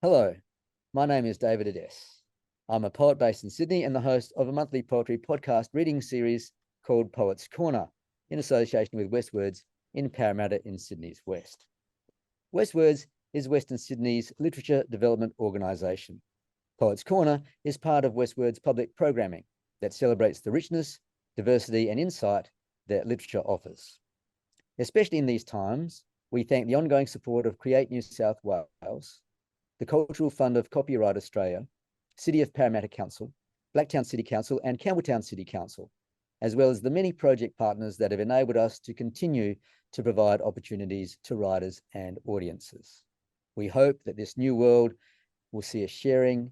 Hello, my name is David Ades. I'm a poet based in Sydney and the host of a monthly poetry podcast reading series called Poets Corner, in association with WestWords in Parramatta in Sydney's West. WestWords is Western Sydney's literature development organisation. Poets Corner is part of WestWords' public programming that celebrates the richness, diversity and insight that literature offers. Especially in these times, we thank the ongoing support of Create New South Wales, the Cultural Fund of Copyright Australia, City of Parramatta Council, Blacktown City Council and Campbelltown City Council, as well as the many project partners that have enabled us to continue to provide opportunities to writers and audiences. We hope that this new world will see a sharing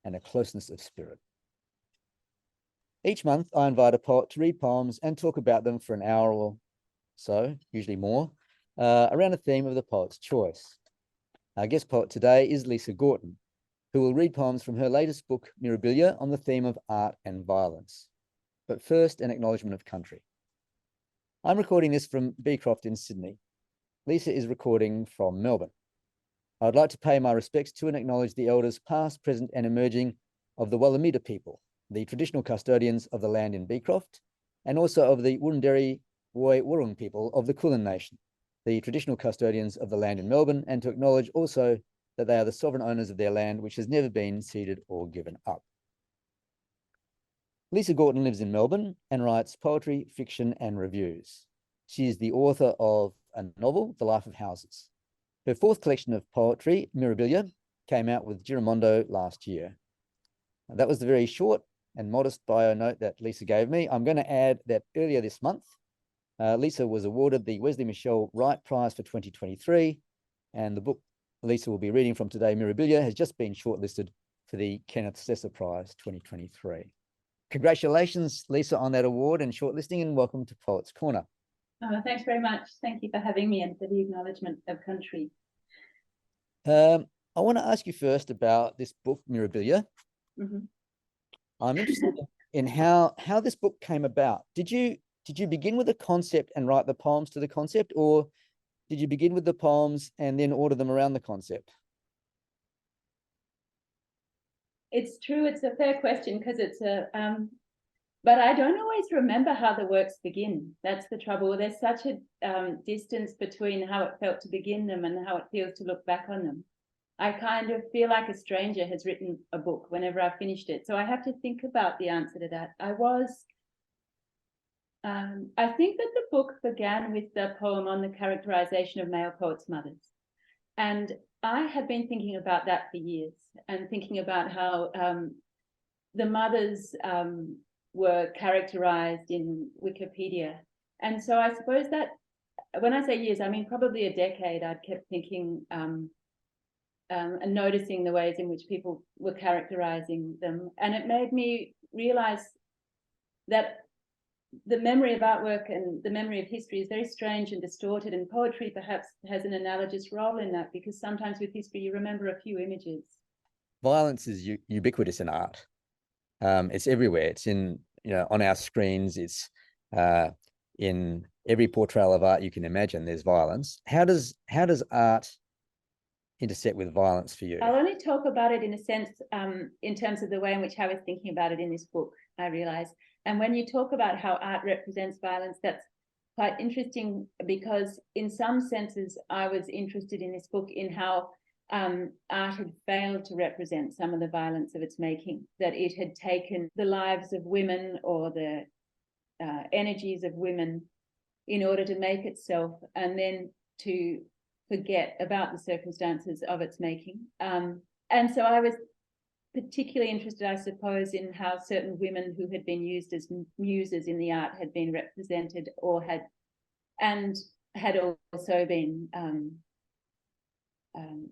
and a closeness of spirit. Each month, I invite a poet to read poems and talk about them for an hour or so, usually more, around a theme of the poet's choice. Our guest poet today is Lisa Gorton, who will read poems from her latest book, Mirabilia, on the theme of art and violence. But first, an acknowledgement of country. I'm recording this from Beecroft in Sydney. Lisa is recording from Melbourne. I'd like to pay my respects to and acknowledge the elders past, present and emerging of the Wallamita people, the traditional custodians of the land in Beecroft, and also of the Wurundjeri Woi Wurrung people of the Kulin Nation, the traditional custodians of the land in Melbourne, and to acknowledge also that they are the sovereign owners of their land, which has never been ceded or given up. Lisa Gorton lives in Melbourne and writes poetry, fiction, and reviews. She is the author of a novel, The Life of Houses. Her fourth collection of poetry, Mirabilia, came out with Giramondo last year. That was the very short and modest bio note that Lisa gave me. I'm going to add that earlier this month, Lisa was awarded the Wesley Michelle Wright Prize for 2023, and the book Lisa will be reading from today, Mirabilia, has just been shortlisted for the Kenneth Sesser Prize 2023. Congratulations, Lisa, on that award and shortlisting, and welcome to Poets Corner. Thanks very much. Thank you for having me and for the acknowledgement of country. I want to ask you first about this book, Mirabilia. Mm-hmm. I'm interested in how this book came about. Did you begin with a concept and write the poems to the concept, or did you begin with the poems and then order them around the concept? It's true. It's a fair question because it's a, but I don't always remember how the works begin. That's the trouble. There's such a distance between how it felt to begin them and how it feels to look back on them. I kind of feel like a stranger has written a book whenever I've finished it. So I have to think about the answer to that. I think that the book began with the poem on the characterization of male poets' mothers. And I have been thinking about that for years and thinking about how the mothers were characterized in Wikipedia. And so I suppose that when I say years, I mean probably a decade. I'd kept thinking and noticing the ways in which people were characterizing them. And it made me realize that the memory of artwork and the memory of history is very strange and distorted, and poetry perhaps has an analogous role in that, because sometimes with history you remember a few images. Violence is ubiquitous in art. It's everywhere. It's in, on our screens. It's in every portrayal of art you can imagine. There's violence. How does art intersect with violence for you? I'll only talk about it in a sense, in terms of the way in which I was thinking about it in this book, I realize. And when you talk about how art represents violence, that's quite interesting, because in some senses I was interested in this book in how art had failed to represent some of the violence of its making, that it had taken the lives of women or the energies of women in order to make itself, and then to forget about the circumstances of its making. And so I was particularly interested, I suppose, in how certain women who had been used as muses in the art had been represented, or had also been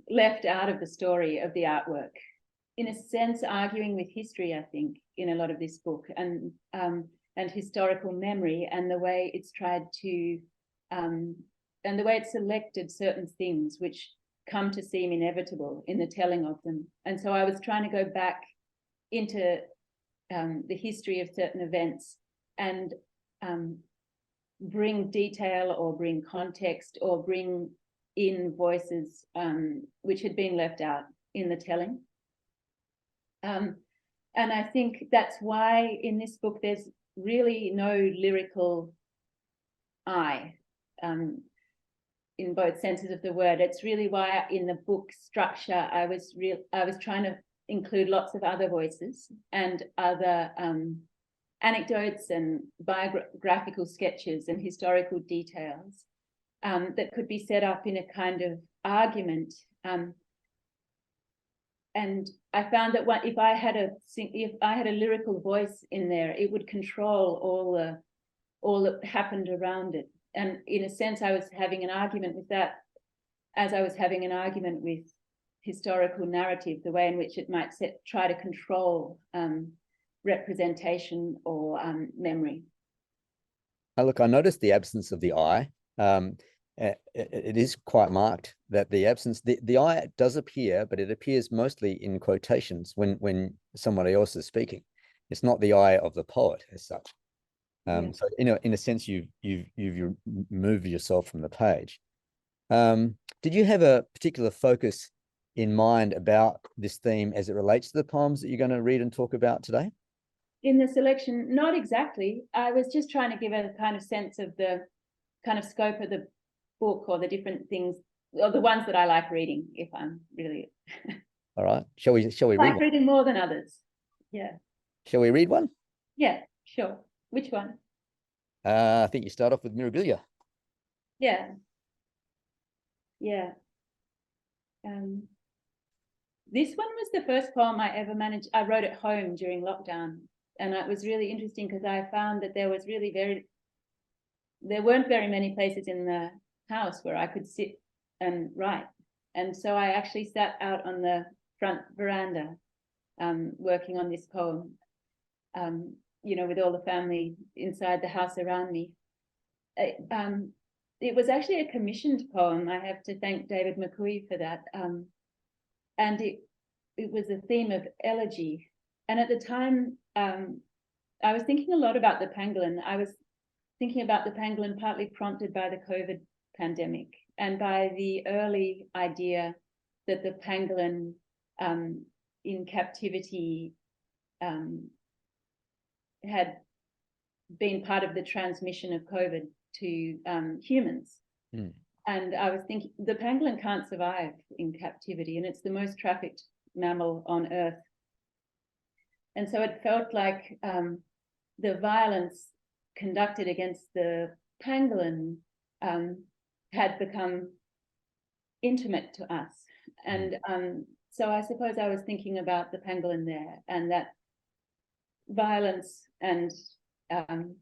left out of the story of the artwork. In a sense, arguing with history, I think, in a lot of this book, and historical memory, and the way it's tried to, and the way it's selected certain things which come to seem inevitable in the telling of them. And so I was trying to go back into the history of certain events and bring detail or bring context or bring in voices which had been left out in the telling. And I think that's why in this book there's really no lyrical I, in both senses of the word. It's really why in the book structure I was trying to include lots of other voices and other anecdotes and biographical sketches and historical details that could be set up in a kind of argument. And I found that if I had a lyrical voice in there, it would control all that happened around it. And in a sense, I was having an argument with that, as I was having an argument with historical narrative, the way in which it might try to control representation or memory. Look, I noticed the absence of the I. It is quite marked that the absence, the I does appear, but it appears mostly in quotations when somebody else is speaking. It's not the I of the poet as such. So in a sense, you've moved yourself from the page. Did you have a particular focus in mind about this theme as it relates to the poems that you're going to read and talk about today? In the selection, not exactly. I was just trying to give a kind of sense of the kind of scope of the book, or the different things, or the ones that I like reading, if I'm really. All right. Shall we read one? Reading more than others. Yeah. Shall we read one? Yeah, sure. Which one? I think you start off with Mirabilia. Yeah. This one was the first poem I ever managed. I wrote at home during lockdown, and it was really interesting because I found that there weren't very many places in the house where I could sit and write. And so I actually sat out on the front veranda working on this poem, with all the family inside the house around me. It was actually a commissioned poem. I have to thank David McCooey for that. And it was a theme of elegy. And at the time, I was thinking a lot about the pangolin. I was thinking about the pangolin partly prompted by the COVID pandemic and by the early idea that the pangolin in captivity had been part of the transmission of COVID to humans. Mm. And I was thinking, the pangolin can't survive in captivity, and it's the most trafficked mammal on Earth. And so it felt like the violence conducted against the pangolin had become intimate to us. And so I suppose I was thinking about the pangolin there, and that violence and the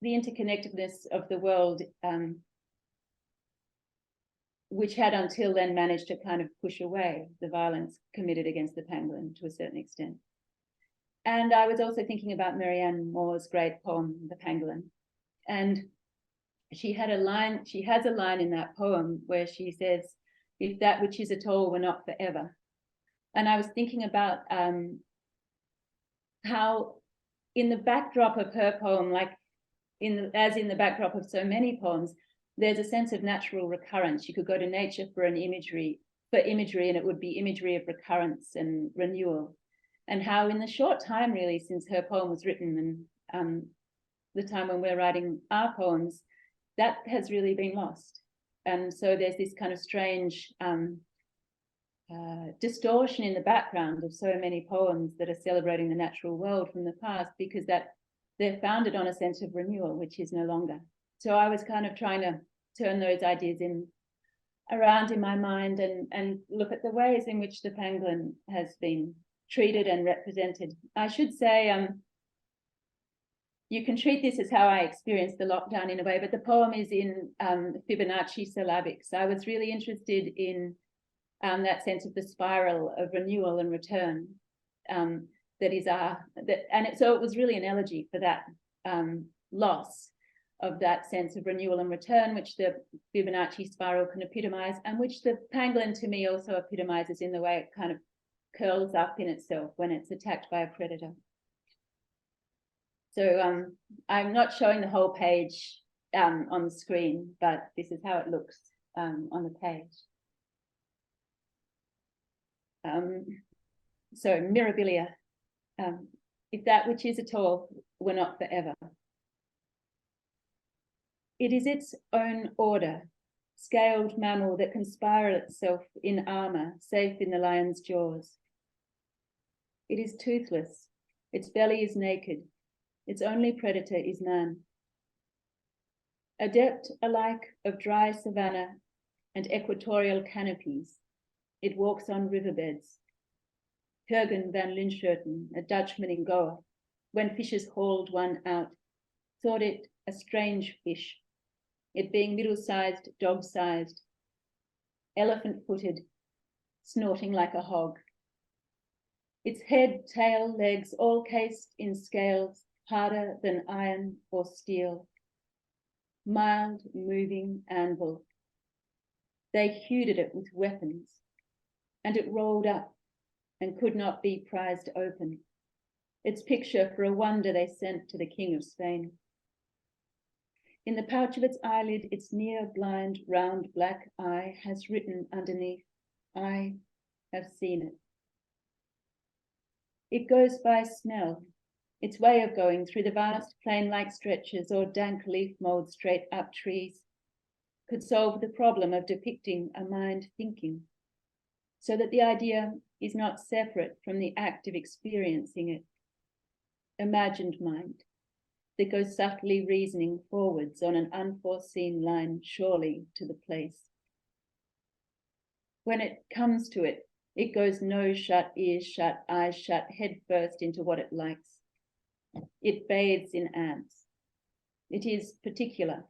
interconnectedness of the world, which had until then managed to kind of push away the violence committed against the pangolin to a certain extent. And I was also thinking about Marianne Moore's great poem, The Pangolin. And she has a line in that poem where she says, "If that which is at all were not forever." And I was thinking about how in the backdrop of her poem, as in the backdrop of so many poems, there's a sense of natural recurrence. You could go to nature for imagery, and it would be imagery of recurrence and renewal. And how in the short time really since her poem was written and the time when we're writing our poems, that has really been lost. And so there's this kind of strange distortion in the background of so many poems that are celebrating the natural world from the past, because that they're founded on a sense of renewal, which is no longer. So I was kind of trying to turn those ideas around in my mind and look at the ways in which the pangolin has been treated and represented. I should say, you can treat this as how I experienced the lockdown in a way, but the poem is in Fibonacci syllabics. I was really interested in that sense of the spiral of renewal and return so it was really an elegy for that loss of that sense of renewal and return, which the Fibonacci spiral can epitomize, and which the pangolin to me also epitomizes in the way it kind of curls up in itself when it's attacked by a predator. So I'm not showing the whole page on the screen, but this is how it looks on the page. So Mirabilia, if that which is at all were not forever. It is its own order, scaled mammal that can spiral itself in armor, safe in the lion's jaws. It is toothless, its belly is naked, its only predator is man. Adept alike of dry savanna and equatorial canopies, it walks on riverbeds. Jurgen van Linschoten, a Dutchman in Goa, when fishers hauled one out, thought it a strange fish, it being middle-sized, dog-sized, elephant-footed, snorting like a hog. Its head, tail, legs, all cased in scales harder than iron or steel. Mild, moving anvil. They hewed at it with weapons, and it rolled up and could not be prized open. Its picture for a wonder they sent to the King of Spain. In the pouch of its eyelid, its near blind, round black eye has written underneath, I have seen it. It goes by smell, its way of going through the vast plain-like stretches or dank leaf mold straight up trees could solve the problem of depicting a mind thinking, so that the idea is not separate from the act of experiencing it. Imagined mind that goes subtly reasoning forwards on an unforeseen line, surely to the place. When it comes to it, it goes nose shut, ears shut, eyes shut, head first into what it likes. It bathes in ants. It is particular.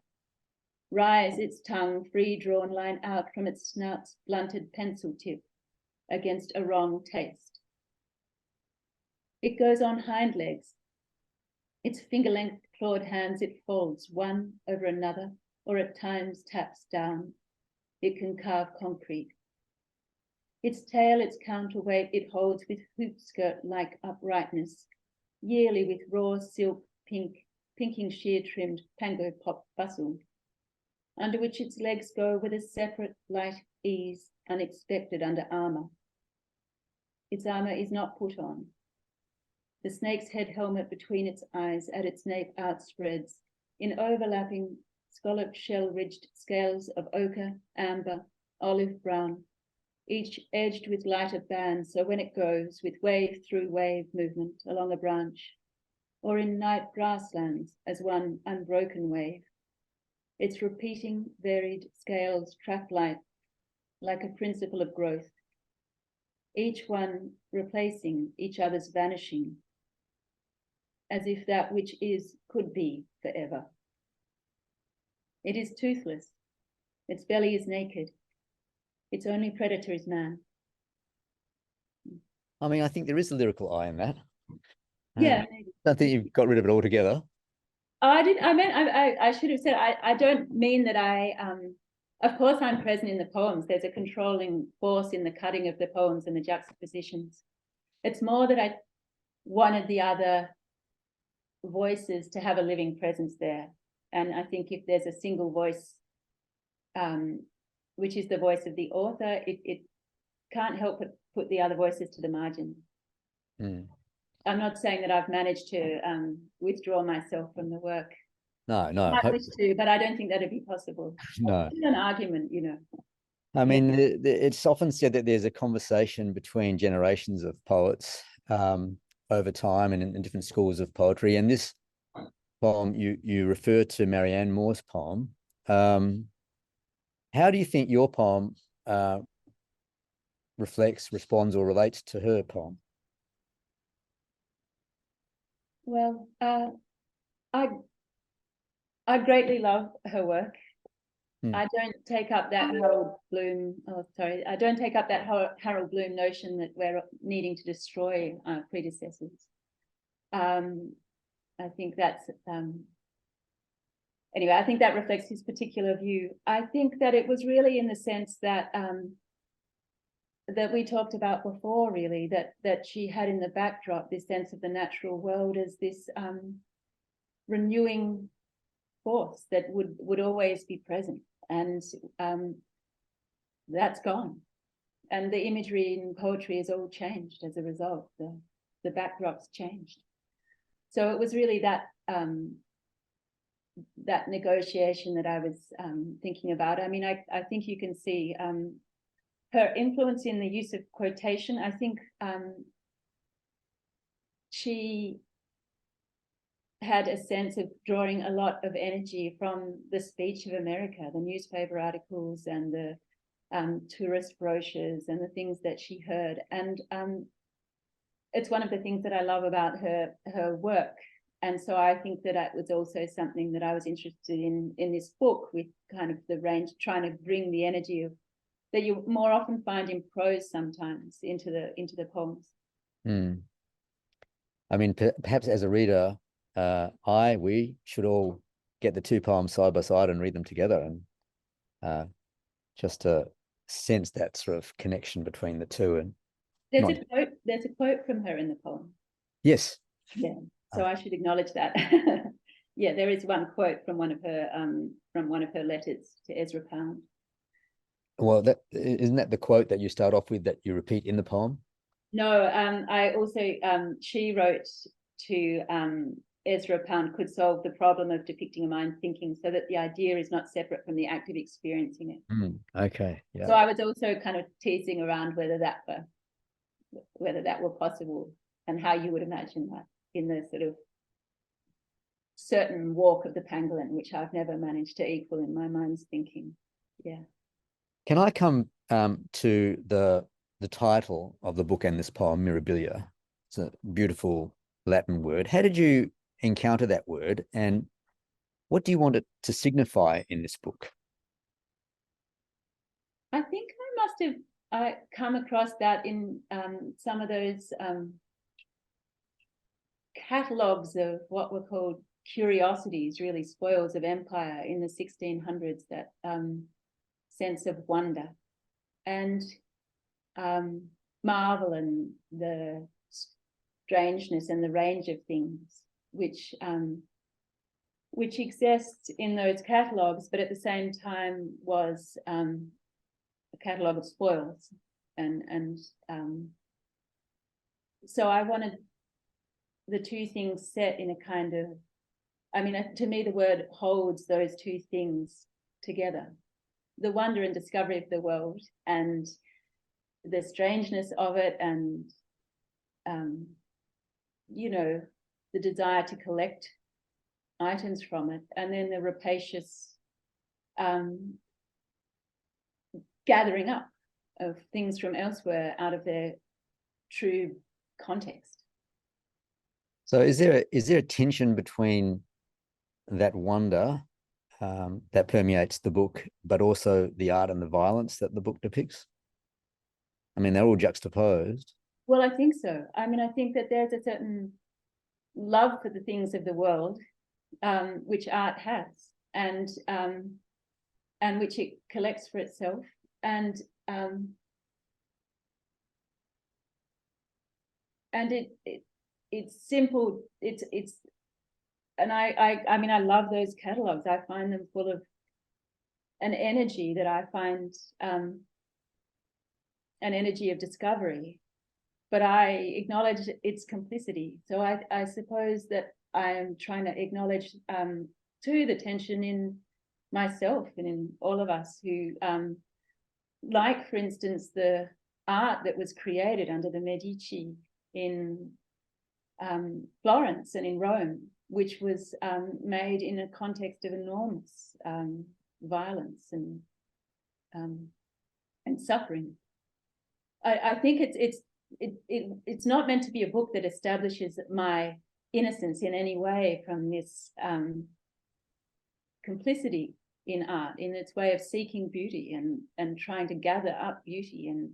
Rise its tongue, free drawn line out from its snout's blunted pencil tip against a wrong taste. It goes on hind legs. Its finger-length clawed hands it folds one over another, or at times taps down. It can carve concrete. Its tail, its counterweight, it holds with hoop skirt-like uprightness, yearly with raw silk pinking sheer-trimmed pango pop bustle, under which its legs go with a separate light ease, unexpected under armor. Its armor is not put on. The snake's head helmet between its eyes at its nape outspreads, in overlapping scalloped shell-ridged scales of ochre, amber, olive brown, each edged with lighter bands, so when it goes with wave through wave movement along a branch, or in night grasslands as one unbroken wave, its repeating varied scales track light like a principle of growth, each one replacing each other's vanishing, as if that which is could be forever. It is toothless, its belly is naked, its only predator is man. I mean, I think there is a lyrical eye in that. Yeah. I don't think you've got rid of it altogether. I should have said, I don't mean that of course I'm present in the poems. There's a controlling force in the cutting of the poems and the juxtapositions. It's more that I wanted the other voices to have a living presence there. And I think if there's a single voice, which is the voice of the author, it can't help but put the other voices to the margin. Mm. I'm not saying that I've managed to withdraw myself from the work. No. I wish to, but I don't think that'd be possible. No. It's an argument, you know. I mean, it's often said that there's a conversation between generations of poets over time and in different schools of poetry. And this poem, you refer to Marianne Moore's poem. How do you think your poem responds, or relates to her poem? Well, I greatly love her work. I don't take up that Harold Bloom. I don't take up that Harold Bloom notion that we're needing to destroy our predecessors. I think that's anyway. I think that reflects his particular view. I think that it was really in the sense that that we talked about before, really, that she had in the backdrop this sense of the natural world as this renewing force that would always be present, and that's gone. and the imagery in poetry has all changed as a result. The backdrop's changed. So it was really that that negotiation that I was thinking about. I mean, I think you can see her influence in the use of quotation. I think she had a sense of drawing a lot of energy from the speech of America, the newspaper articles and the tourist brochures and the things that she heard. And it's one of the things that I love about her work. And so I think that it was also something that I was interested in this book, with kind of the range, trying to bring the energy of that you more often find in prose sometimes into the poems. I mean, perhaps as a reader, we should all get the two poems side by side and read them together, and just to sense that sort of connection between the two. And there's a quote from her in the poem. Yes. Yeah. So I should acknowledge that. Yeah, there is one quote from one of her letters to Ezra Pound. Well, isn't that the quote that you start off with that you repeat in the poem? No, I also she wrote to Ezra Pound could solve the problem of depicting a mind thinking, so that the idea is not separate from the act of experiencing it. Okay. Yeah. So I was also kind of teasing around whether that were possible, and how you would imagine that in the sort of certain walk of the pangolin, which I've never managed to equal in my mind's thinking. Yeah. Can I come to the title of the book and this poem, Mirabilia? It's a beautiful Latin word. How did you encounter that word, and what do you want it to signify in this book? I think I must have come across that in some of those catalogues of what were called curiosities, really spoils of empire in the 1600s, that sense of wonder and marvel and the strangeness and the range of things which exists in those catalogues, but at the same time was a catalogue of spoils. And so I wanted the two things set in a kind of, I mean, to me, the word holds those two things together: the wonder and discovery of the world and the strangeness of it, and the desire to collect items from it, and then the rapacious gathering up of things from elsewhere out of their true context. So is there a tension between that wonder that permeates the book, but also the art and the violence that the book depicts? I mean, they're all juxtaposed. Well, I think so. I mean, I think that there's a certain love for the things of the world, which art has, and which it collects for itself, and it's simple. It's and I mean, I love those catalogs. I find them full of an energy that I find an energy of discovery, but I acknowledge its complicity. So I suppose that I am trying to acknowledge too the tension in myself and in all of us who, like, for instance, the art that was created under the Medici in Florence and in Rome, which was made in a context of enormous violence and suffering. I think it's not meant to be a book that establishes my innocence in any way from this complicity in art, in its way of seeking beauty and trying to gather up beauty and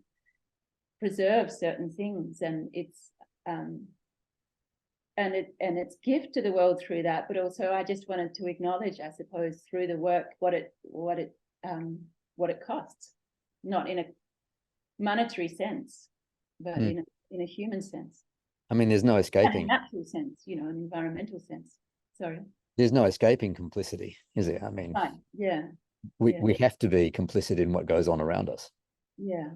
preserve certain things, and its gift to the world through that. But also, I just wanted to acknowledge, I suppose, through the work what it costs, not in a monetary sense, but in a human sense. I mean, there's no escaping. In a natural sense, an environmental sense. Sorry. There's no escaping complicity, is there? I mean, right. Yeah. We have to be complicit in what goes on around us. Yeah.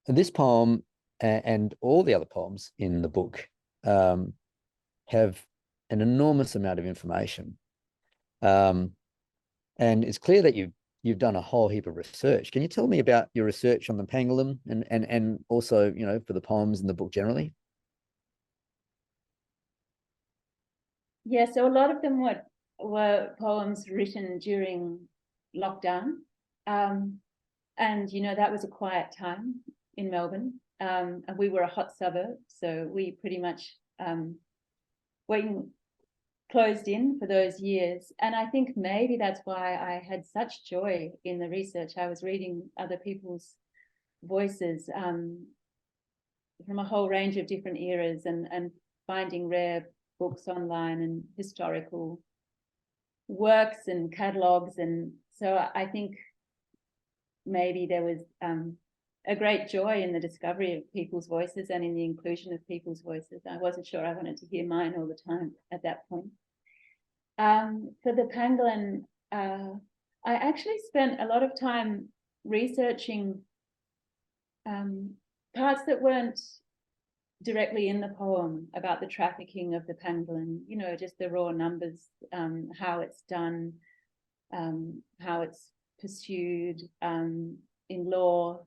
This poem and all the other poems in the book have an enormous amount of information. And it's clear that you've done a whole heap of research. Can you tell me about your research on the pangolin and also, for the poems in the book generally? Yeah, so a lot of them were poems written during lockdown. And, that was a quiet time in Melbourne. And we were a hot suburb, so we pretty much were closed in for those years. And I think maybe that's why I had such joy in the research. I was reading other people's voices from a whole range of different eras and finding rare books online and historical works and catalogues. And so I think maybe there was a great joy in the discovery of people's voices and in the inclusion of people's voices. I wasn't sure I wanted to hear mine all the time at that point. For the pangolin, I actually spent a lot of time researching parts that weren't directly in the poem about the trafficking of the pangolin, just the raw numbers, how it's done, how it's pursued in law,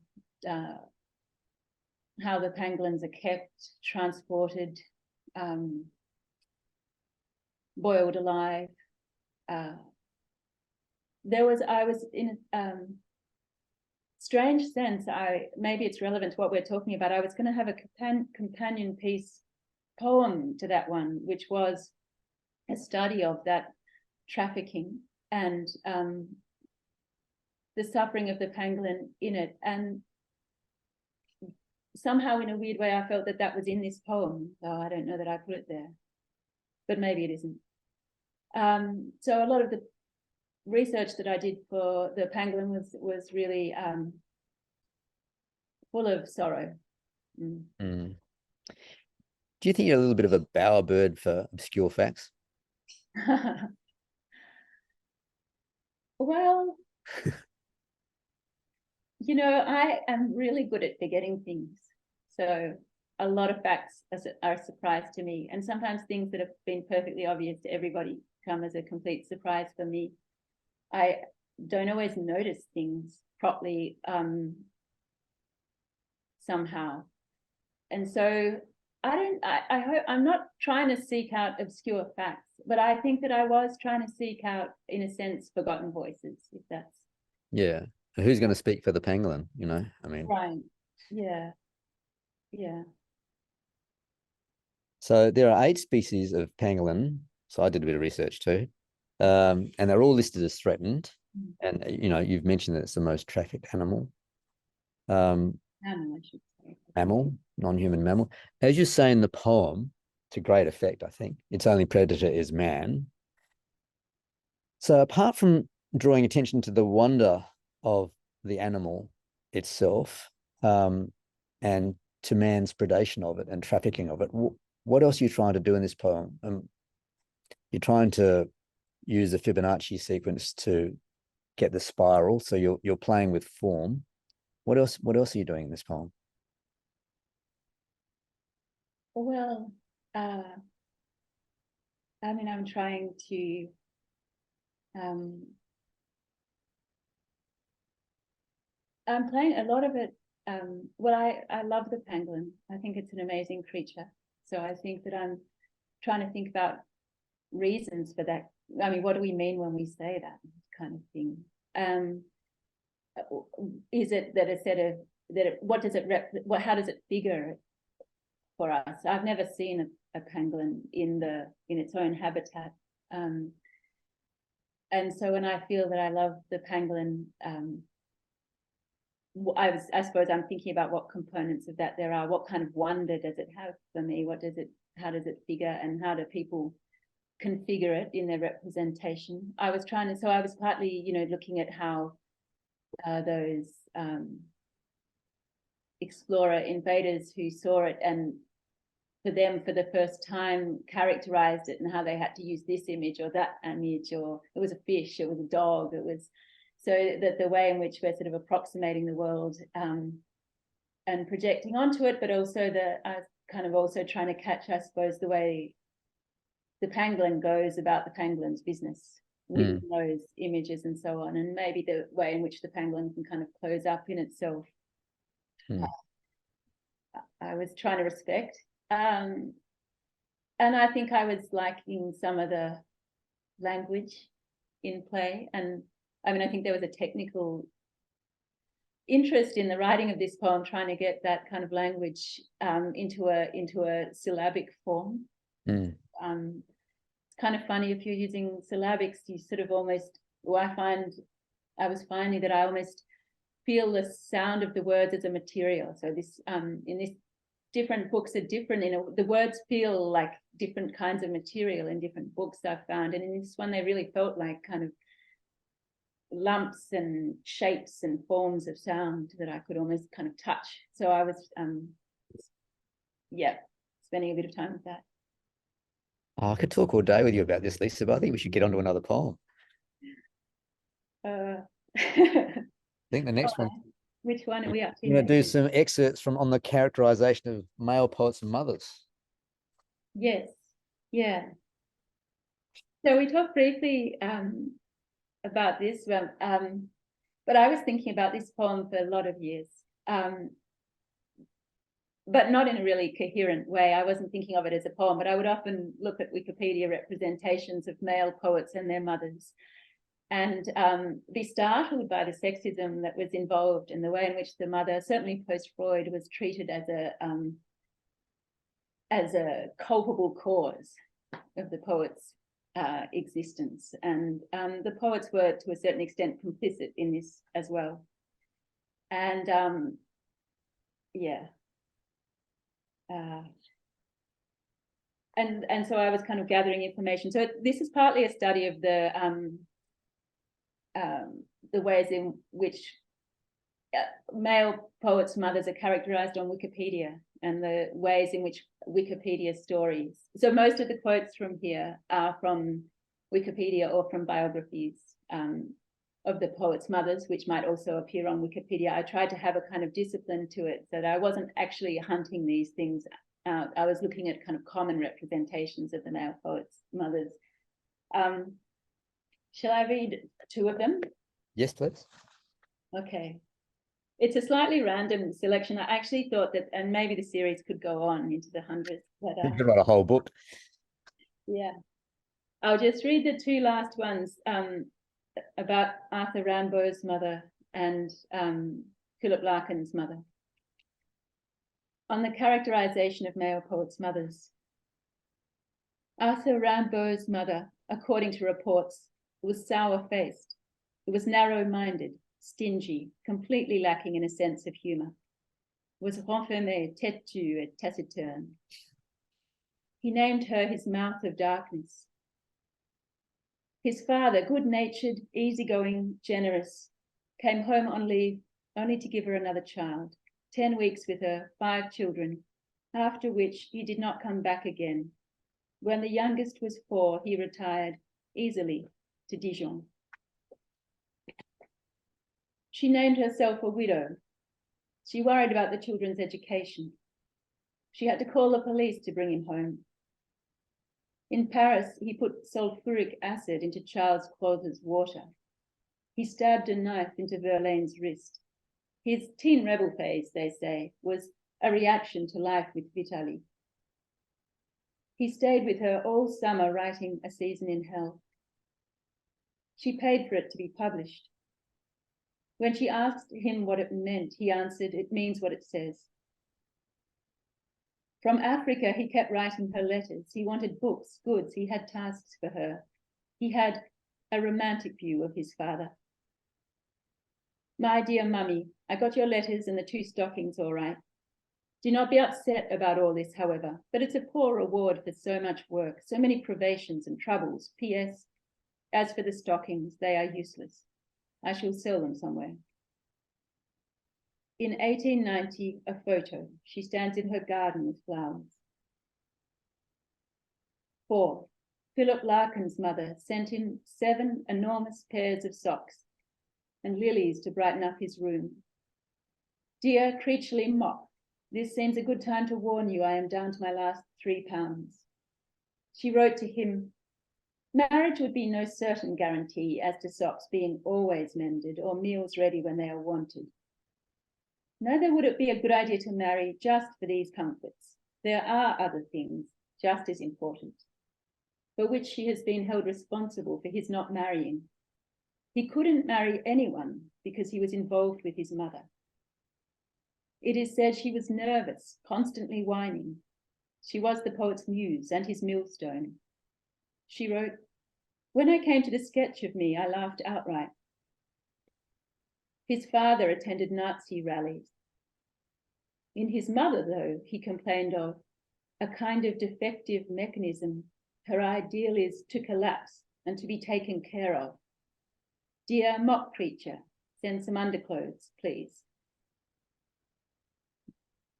how the pangolins are kept, transported, boiled alive. I was in a strange sense, maybe it's relevant to what we're talking about. I was going to have a companion piece poem to that one, which was a study of that trafficking and the suffering of the pangolin in it. And somehow, in a weird way, I felt that was in this poem. So I don't know that I put it there, but maybe it isn't. So a lot of the research that I did for the pangolin was really full of sorrow. Do you think you're a little bit of a bowerbird for obscure facts? Well, I am really good at forgetting things. So a lot of facts are a surprise to me. And sometimes things that have been perfectly obvious to everybody come as a complete surprise for me. I don't always notice things properly somehow. And so I hope I'm not trying to seek out obscure facts, but I think that I was trying to seek out, in a sense, forgotten voices, if that's. Yeah. Who's going to speak for the pangolin, I mean. Right. Yeah. Yeah. So there are 8 species of pangolin. So I did a bit of research too. And they're all listed as threatened. And, you've mentioned that it's the most trafficked animal. Mammal, I should say. Mammal, non-human mammal. As you say in the poem, to great effect, I think, its only predator is man. So apart from drawing attention to the wonder of the animal itself, and to man's predation of it and trafficking of it, what else are you trying to do in this poem? You're trying to use the Fibonacci sequence to get the spiral, so you're playing with form. What else are you doing in this poem? Well, I'm trying to I'm playing a lot of it. I love the pangolin. I think it's an amazing creature. So I think that I'm trying to think about reasons for that. I mean, what do we mean when we say that kind of thing? Is it that a set of what does it how does it figure for us? I've never seen a pangolin in its own habitat, and so when I feel that I love the pangolin, I suppose I'm thinking about what components of that there are. What kind of wonder does it have for me? How does it figure, and how do people configure it in their representation? I was partly, looking at how those explorer invaders who saw it and for them for the first time characterized it, and how they had to use this image or that image, or it was a fish, it was a dog, it was, so that the way in which we're sort of approximating the world and projecting onto it, but also kind of also trying to catch, I suppose, the way the pangolin goes about the pangolin's business with those images and so on, and maybe the way in which the pangolin can kind of close up in itself. I was trying to respect. And I think I was liking some of the language in play. And I mean, I think there was a technical interest in the writing of this poem, trying to get that kind of language into a syllabic form. It's kind of funny, if you're using syllabics, you sort of almost, I was finding that I almost feel the sound of the words as a material. So this in this, different books are different. The words feel like different kinds of material in different books I've found, and in this one they really felt like kind of lumps and shapes and forms of sound that I could almost kind of touch. So I was spending a bit of time with that. Oh, I could talk all day with you about this, Lisa, but I think we should get on to another poem. I think the next one. Which one are we up to? You're going to do some excerpts from on the characterization of male poets and mothers. Yes, yeah. So we talked briefly about this, but I was thinking about this poem for a lot of years, but not in a really coherent way. I wasn't thinking of it as a poem, but I would often look at Wikipedia representations of male poets and their mothers, and be startled by the sexism that was involved in the way in which the mother, certainly post-Freud, was treated as a culpable cause of the poet's existence. And the poets were, to a certain extent, complicit in this as well. And and so I was kind of gathering information. So this is partly a study of the ways in which male poets' mothers are characterized on Wikipedia, and the ways in which Wikipedia stories. So most of the quotes from here are from Wikipedia or from biographies of the poets' mothers, which might also appear on Wikipedia. I tried to have a kind of discipline to it, so that I wasn't actually hunting these things out. I was looking at kind of common representations of the male poets' mothers. Shall I read two of them? Yes, please. Okay. It's a slightly random selection. I actually thought that, and maybe the series could go on into the hundreds. But, you could write a whole book. Yeah. I'll just read the two last ones about Arthur Rimbaud's mother and Philip Larkin's mother. On the characterization of male poets' mothers. Arthur Rimbaud's mother, according to reports, was sour-faced. It was narrow-minded, stingy, completely lacking in a sense of humor. Was renfermée, têtue, et taciturne. He named her his mouth of darkness. His father, good-natured, easygoing, generous, came home on leave only to give her another child, 10 weeks with her, 5 children, after which he did not come back again. When the youngest was 4, he retired easily to Dijon. She named herself a widow. She worried about the children's education. She had to call the police to bring him home. In Paris, he put sulfuric acid into Charles Clothes' water. He stabbed a knife into Verlaine's wrist. His teen rebel phase, they say, was a reaction to life with Vitaly. He stayed with her all summer writing A Season in Hell. She paid for it to be published. When she asked him what it meant, he answered, "It means what it says." From Africa, he kept writing her letters. He wanted books, goods. He had tasks for her. He had a romantic view of his father. My dear mummy, I got your letters and the 2 stockings all right. Do not be upset about all this, however, but it's a poor reward for so much work, so many privations and troubles. P.S. As for the stockings, they are useless. I shall sell them somewhere. In 1890, a photo. She stands in her garden with flowers. 4. Philip Larkin's mother sent him 7 enormous pairs of socks and lilies to brighten up his room. Dear creaturely mock, this seems a good time to warn you I am down to my last £3. She wrote to him, marriage would be no certain guarantee as to socks being always mended or meals ready when they are wanted. Neither would it be a good idea to marry just for these comforts. There are other things just as important, for which she has been held responsible for his not marrying. He couldn't marry anyone because he was involved with his mother. It is said she was nervous, constantly whining. She was the poet's muse and his millstone. She wrote, when I came to the sketch of me, I laughed outright. His father attended Nazi rallies. In his mother, though, he complained of a kind of defective mechanism. Her ideal is to collapse and to be taken care of. Dear mock creature, send some underclothes, please.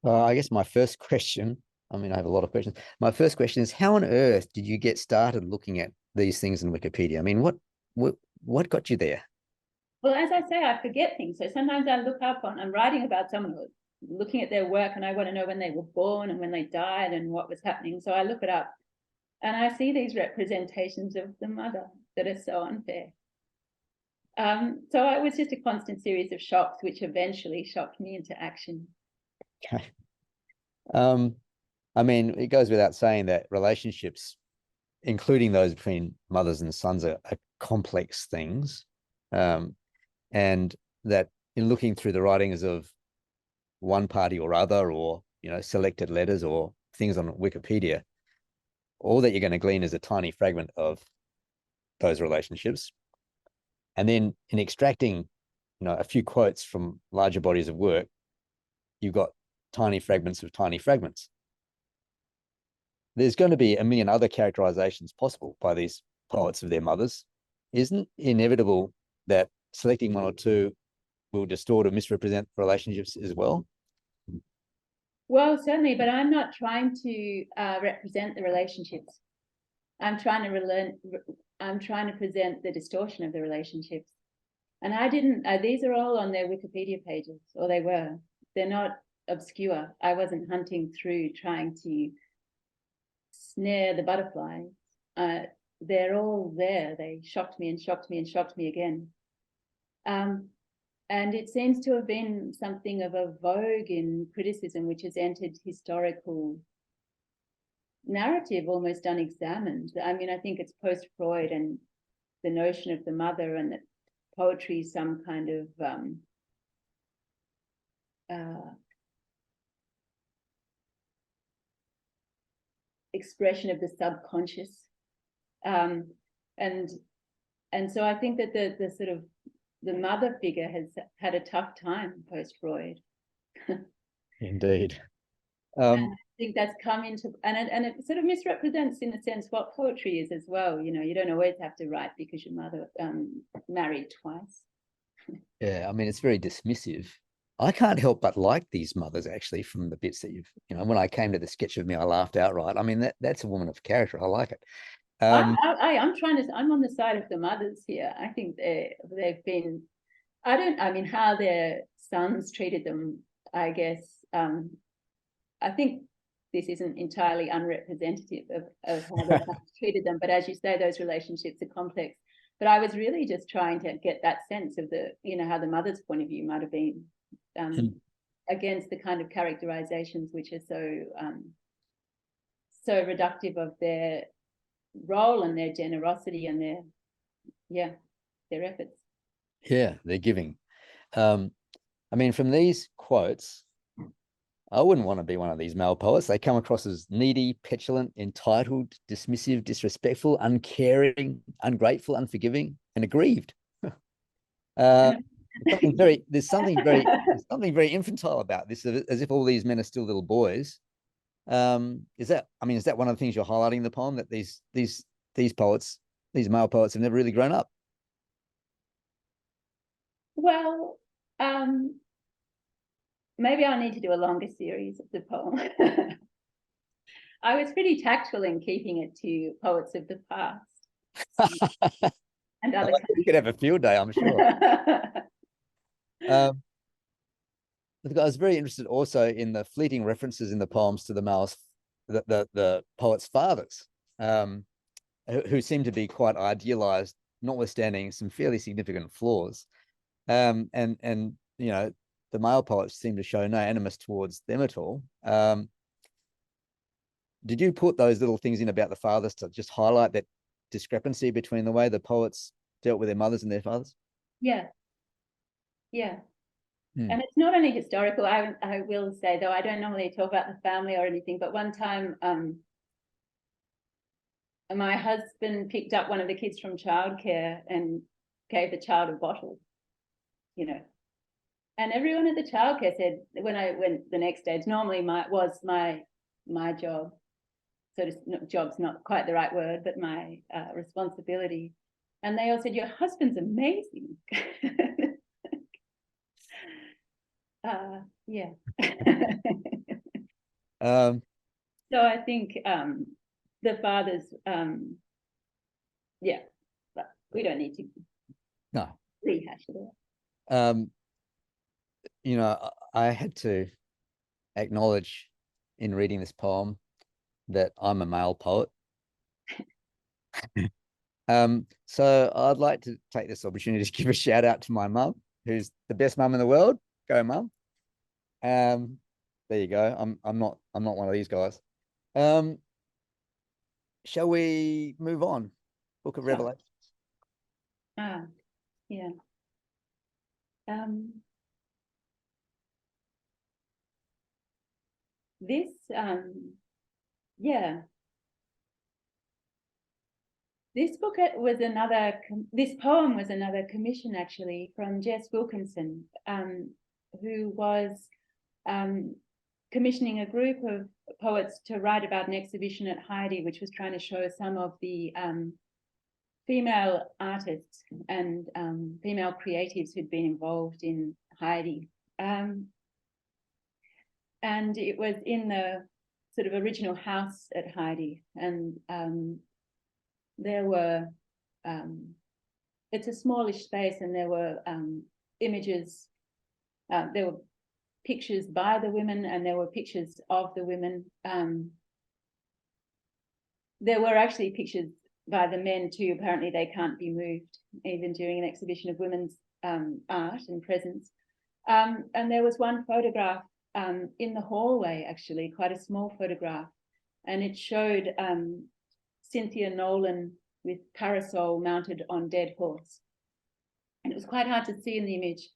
I guess my first question, I mean, I have a lot of questions. My first question is, how on earth did you get started looking at these things in Wikipedia? I mean, what got you there? Well, as I say, I forget things. So sometimes I look up on, I'm writing about someone who, looking at their work, and I want to know when they were born and when they died and what was happening. So I look it up and I see these representations of the mother that are so unfair. So it was just a constant series of shocks, which eventually shocked me into action. Okay. I mean, it goes without saying that relationships, including those between mothers and sons, are complex things. And that in looking through the writings of one party or other, or, you know, selected letters or things on Wikipedia, all that you're going to glean is a tiny fragment of those relationships. And then in extracting, you know, a few quotes from larger bodies of work, you've got tiny fragments of tiny fragments. There's going to be a million other characterizations possible by these poets of their mothers. Isn't it inevitable that selecting one or two will distort or misrepresent relationships as well? Well, certainly, but I'm not trying to represent the relationships. I'm trying to present the distortion of the relationships. And I didn't, these are all on their Wikipedia pages, or they were. They're not obscure. I wasn't hunting through trying to snare the butterflies. They're all there. They shocked me and shocked me and shocked me again. And it seems to have been something of a vogue in criticism, which has entered historical narrative almost unexamined. I mean, I think it's post-Freud and the notion of the mother, and that poetry is some kind of expression of the subconscious. And so I think that the sort of the mother figure has had a tough time post-Freud. Indeed. And I think that's come into, and it sort of misrepresents, in a sense, what poetry is as well. You know, you don't always have to write because your mother married twice. Yeah, I mean, it's very dismissive. I can't help but like these mothers, actually, from the bits that you've, you know, when I came to the sketch of me, I laughed outright. I mean, that's a woman of character. I like it. I'm on the side of the mothers here. I think they've been, I mean, how their sons treated them, I guess, I think this isn't entirely unrepresentative of how their sons treated them, but as you say, those relationships are complex. But I was really just trying to get that sense of the, you know, how the mother's point of view might have been against the kind of characterizations which are so reductive of their role and their generosity and their efforts. Yeah, they're giving. I mean, from these quotes, I wouldn't want to be one of these male poets. They come across as needy, petulant, entitled, dismissive, disrespectful, uncaring, ungrateful, unforgiving, and aggrieved. There's something very infantile about this, as if all these men are still little boys. Is that one of the things you're highlighting in the poem, that these poets, these male poets, have never really grown up? Well, maybe I'll need to do a longer series of the poem. I was pretty tactful in keeping it to poets of the past. And other you could have a field day, I'm sure. I was very interested also in the fleeting references in the poems to the males, the poet's fathers, who seem to be quite idealized, notwithstanding some fairly significant flaws. And you know, the male poets seem to show no animus towards them at all. Did you put those little things in about the fathers to just highlight that discrepancy between the way the poets dealt with their mothers and their fathers? Yeah. And it's not only historical. I will say, though, I don't normally talk about the family or anything, but one time my husband picked up one of the kids from childcare and gave the child a bottle, you know. And everyone at the childcare said, when I went the next day, it's normally my job. So job's not quite the right word, but my responsibility. And they all said, your husband's amazing. Yeah. So I think the fathers, yeah, but we don't need to rehash it. You know, I had to acknowledge in reading this poem that I'm a male poet. So I'd like to take this opportunity to give a shout out to my mum, who's the best mum in the world. Go, mum. There you go. I'm not one of these guys. Shall we move on? Book of Revelations. Yeah. This book was this poem was another commission, actually, from Jess Wilkinson, who was commissioning a group of poets to write about an exhibition at Heidi, which was trying to show some of the female artists and female creatives who'd been involved in Heidi. And it was in the sort of original house at Heidi. And there were, it's a smallish space, and there were images, there were pictures by the women, and there were pictures of the women. There were actually pictures by the men too. Apparently they can't be moved, even during an exhibition of women's art and presence. And there was one photograph in the hallway, actually, quite a small photograph, and it showed Cynthia Nolan with parasol mounted on dead horse. And it was quite hard to see in the image.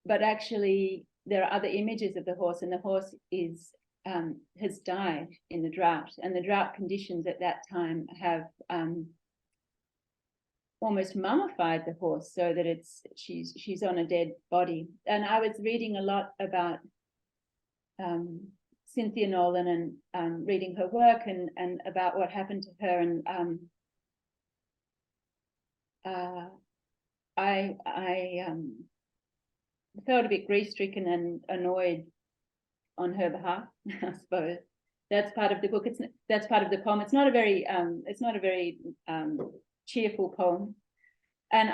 But actually, there are other images of the horse, and the horse is has died in the drought, and the drought conditions at that time have almost mummified the horse, so that she's on a dead body. And I was reading a lot about Cynthia Nolan and reading her work and about what happened to her, and I felt a bit grief-stricken and annoyed on her behalf. I suppose that's part of the book. That's part of the poem. It's not a very cheerful poem, and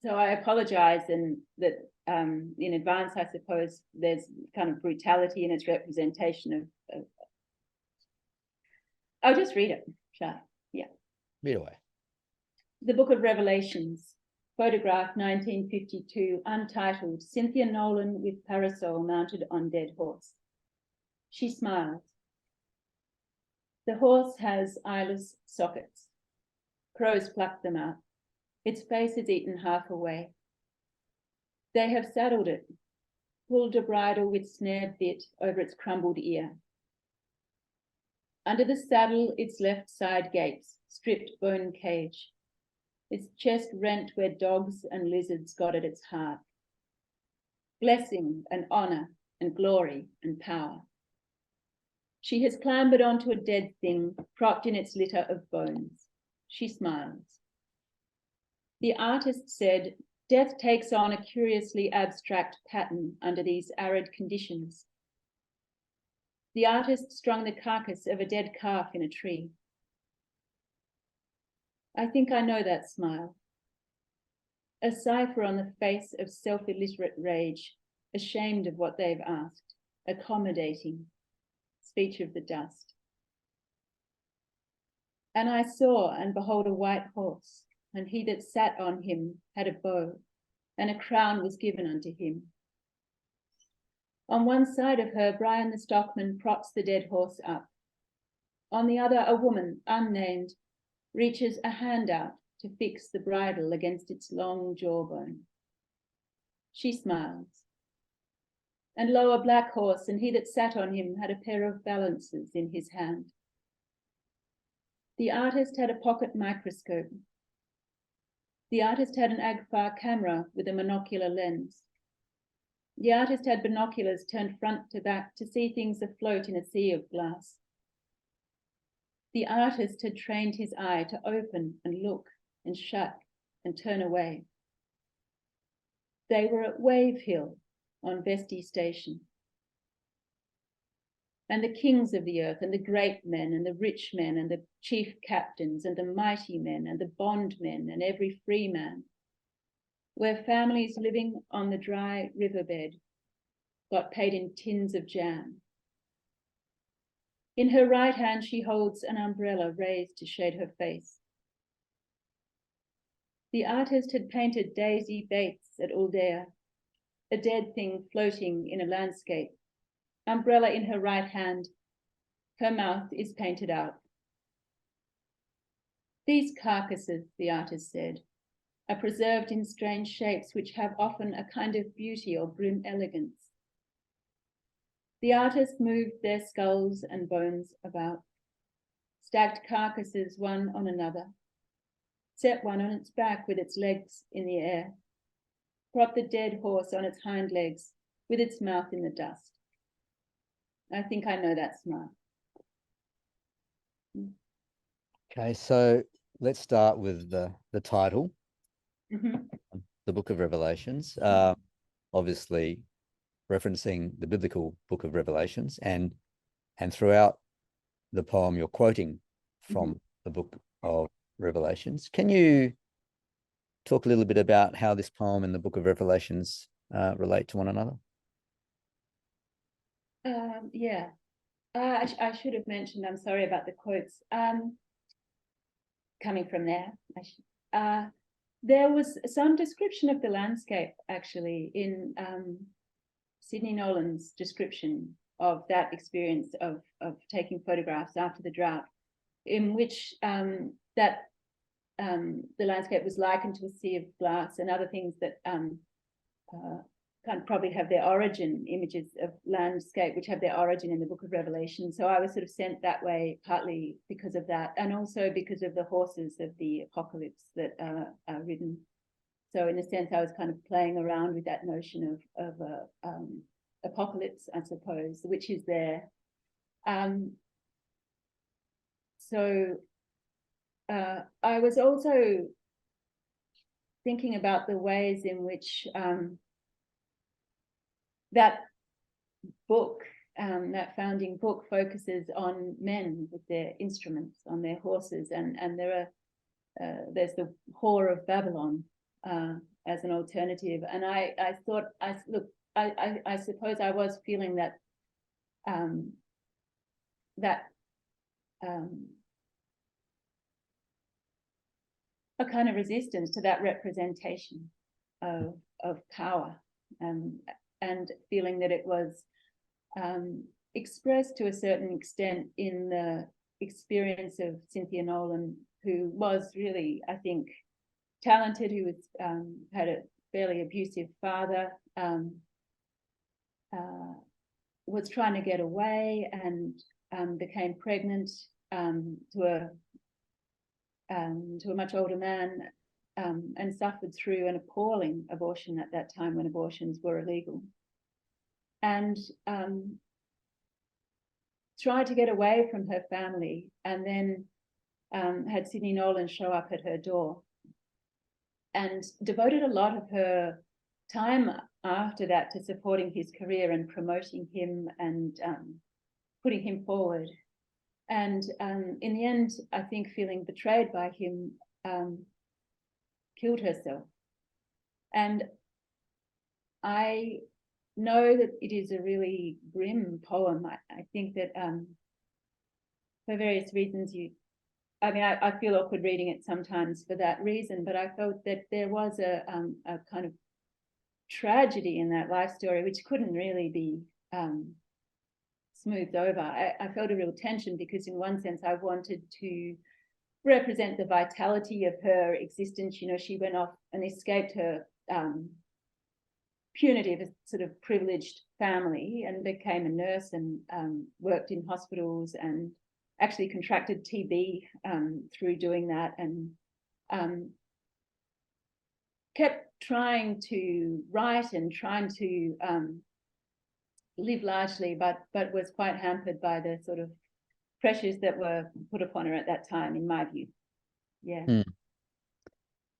so I apologize, and that in advance, I suppose there's kind of brutality in its representation of I'll just read it, shall I? Yeah. Read away. The Book of Revelations, photograph 1952, untitled, Cynthia Nolan with parasol mounted on dead horse. She smiles. The horse has eyeless sockets. Crows pluck them out. Its face is eaten half away. They have saddled it, pulled a bridle with snared bit over its crumbled ear. Under the saddle, its left side gapes, stripped bone cage. Its chest rent where dogs and lizards got at its heart. Blessing and honor and glory and power. She has clambered onto a dead thing, propped in its litter of bones. She smiles. The artist said, death takes on a curiously abstract pattern under these arid conditions. The artist strung the carcass of a dead calf in a tree. I think I know that smile. a cipher on the face of self-illiterate rage, ashamed of what they've asked, accommodating, speech of the dust. And I saw, and behold, a white horse, and he that sat on him had a bow, and a crown was given unto him. On one side of her, Brian the stockman props the dead horse up. On the other, a woman, unnamed, reaches a hand out to fix the bridle against its long jawbone. She smiles. And lo, a black horse, and he that sat on him had a pair of balances in his hand. The artist had a pocket microscope. The artist had an Agfa camera with a monocular lens. The artist had binoculars turned front to back to see things afloat in a sea of glass. The artist had trained his eye to open and look and shut and turn away. They were at Wave Hill on Vesti Station. And the kings of the earth and the great men and the rich men and the chief captains and the mighty men and the bondmen and every free man, where families living on the dry riverbed got paid in tins of jam. In her right hand, she holds an umbrella raised to shade her face. The artist had painted Daisy Bates at Aldea, a dead thing floating in a landscape, umbrella in her right hand. Her mouth is painted out. These carcasses, the artist said, are preserved in strange shapes which have often a kind of beauty or grim elegance. The artist moved their skulls and bones about, stacked carcasses one on another, set one on its back with its legs in the air, propped the dead horse on its hind legs with its mouth in the dust. I think I know that smile. Okay, so let's start with the title, the Book of Revelations. Obviously referencing the biblical Book of Revelations, and throughout the poem you're quoting from the Book of Revelations. Can you talk a little bit about how this poem and the Book of Revelations relate to one another? Yeah, I should have mentioned, I'm sorry about the quotes. Coming from there, there was some description of the landscape actually in Sidney Nolan's description of that experience of taking photographs after the drought, in which the landscape was likened to a sea of glass and other things that can probably have their origin, images of landscape which have their origin in the Book of Revelation. So I was sort of sent that way partly because of that, and also because of the horses of the apocalypse that are ridden. So in a sense, I was kind of playing around with that notion of apocalypse, I suppose, which is there. So I was also thinking about the ways in which that book, that founding book, focuses on men with their instruments, on their horses, and there's the whore of Babylon as an alternative. And I thought, I suppose I was feeling that a kind of resistance to that representation of power, and feeling that it was expressed to a certain extent in the experience of Cynthia Nolan, who was really, I think, talented, who was had a fairly abusive father, was trying to get away and became pregnant to a much older man, and suffered through an appalling abortion at that time when abortions were illegal, and tried to get away from her family, and then had Sidney Nolan show up at her door, and devoted a lot of her time after that to supporting his career and promoting him and putting him forward. And in the end, I think feeling betrayed by him, killed herself. And I know that it is a really grim poem. I think that for various reasons I feel awkward reading it sometimes for that reason, but I felt that there was a kind of tragedy in that life story which couldn't really be smoothed over. I felt a real tension because in one sense I wanted to represent the vitality of her existence. You know, she went off and escaped her punitive, sort of privileged family and became a nurse and worked in hospitals and actually contracted TB through doing that, and kept trying to write and trying to live largely, but was quite hampered by the sort of pressures that were put upon her at that time, in my view. Yeah.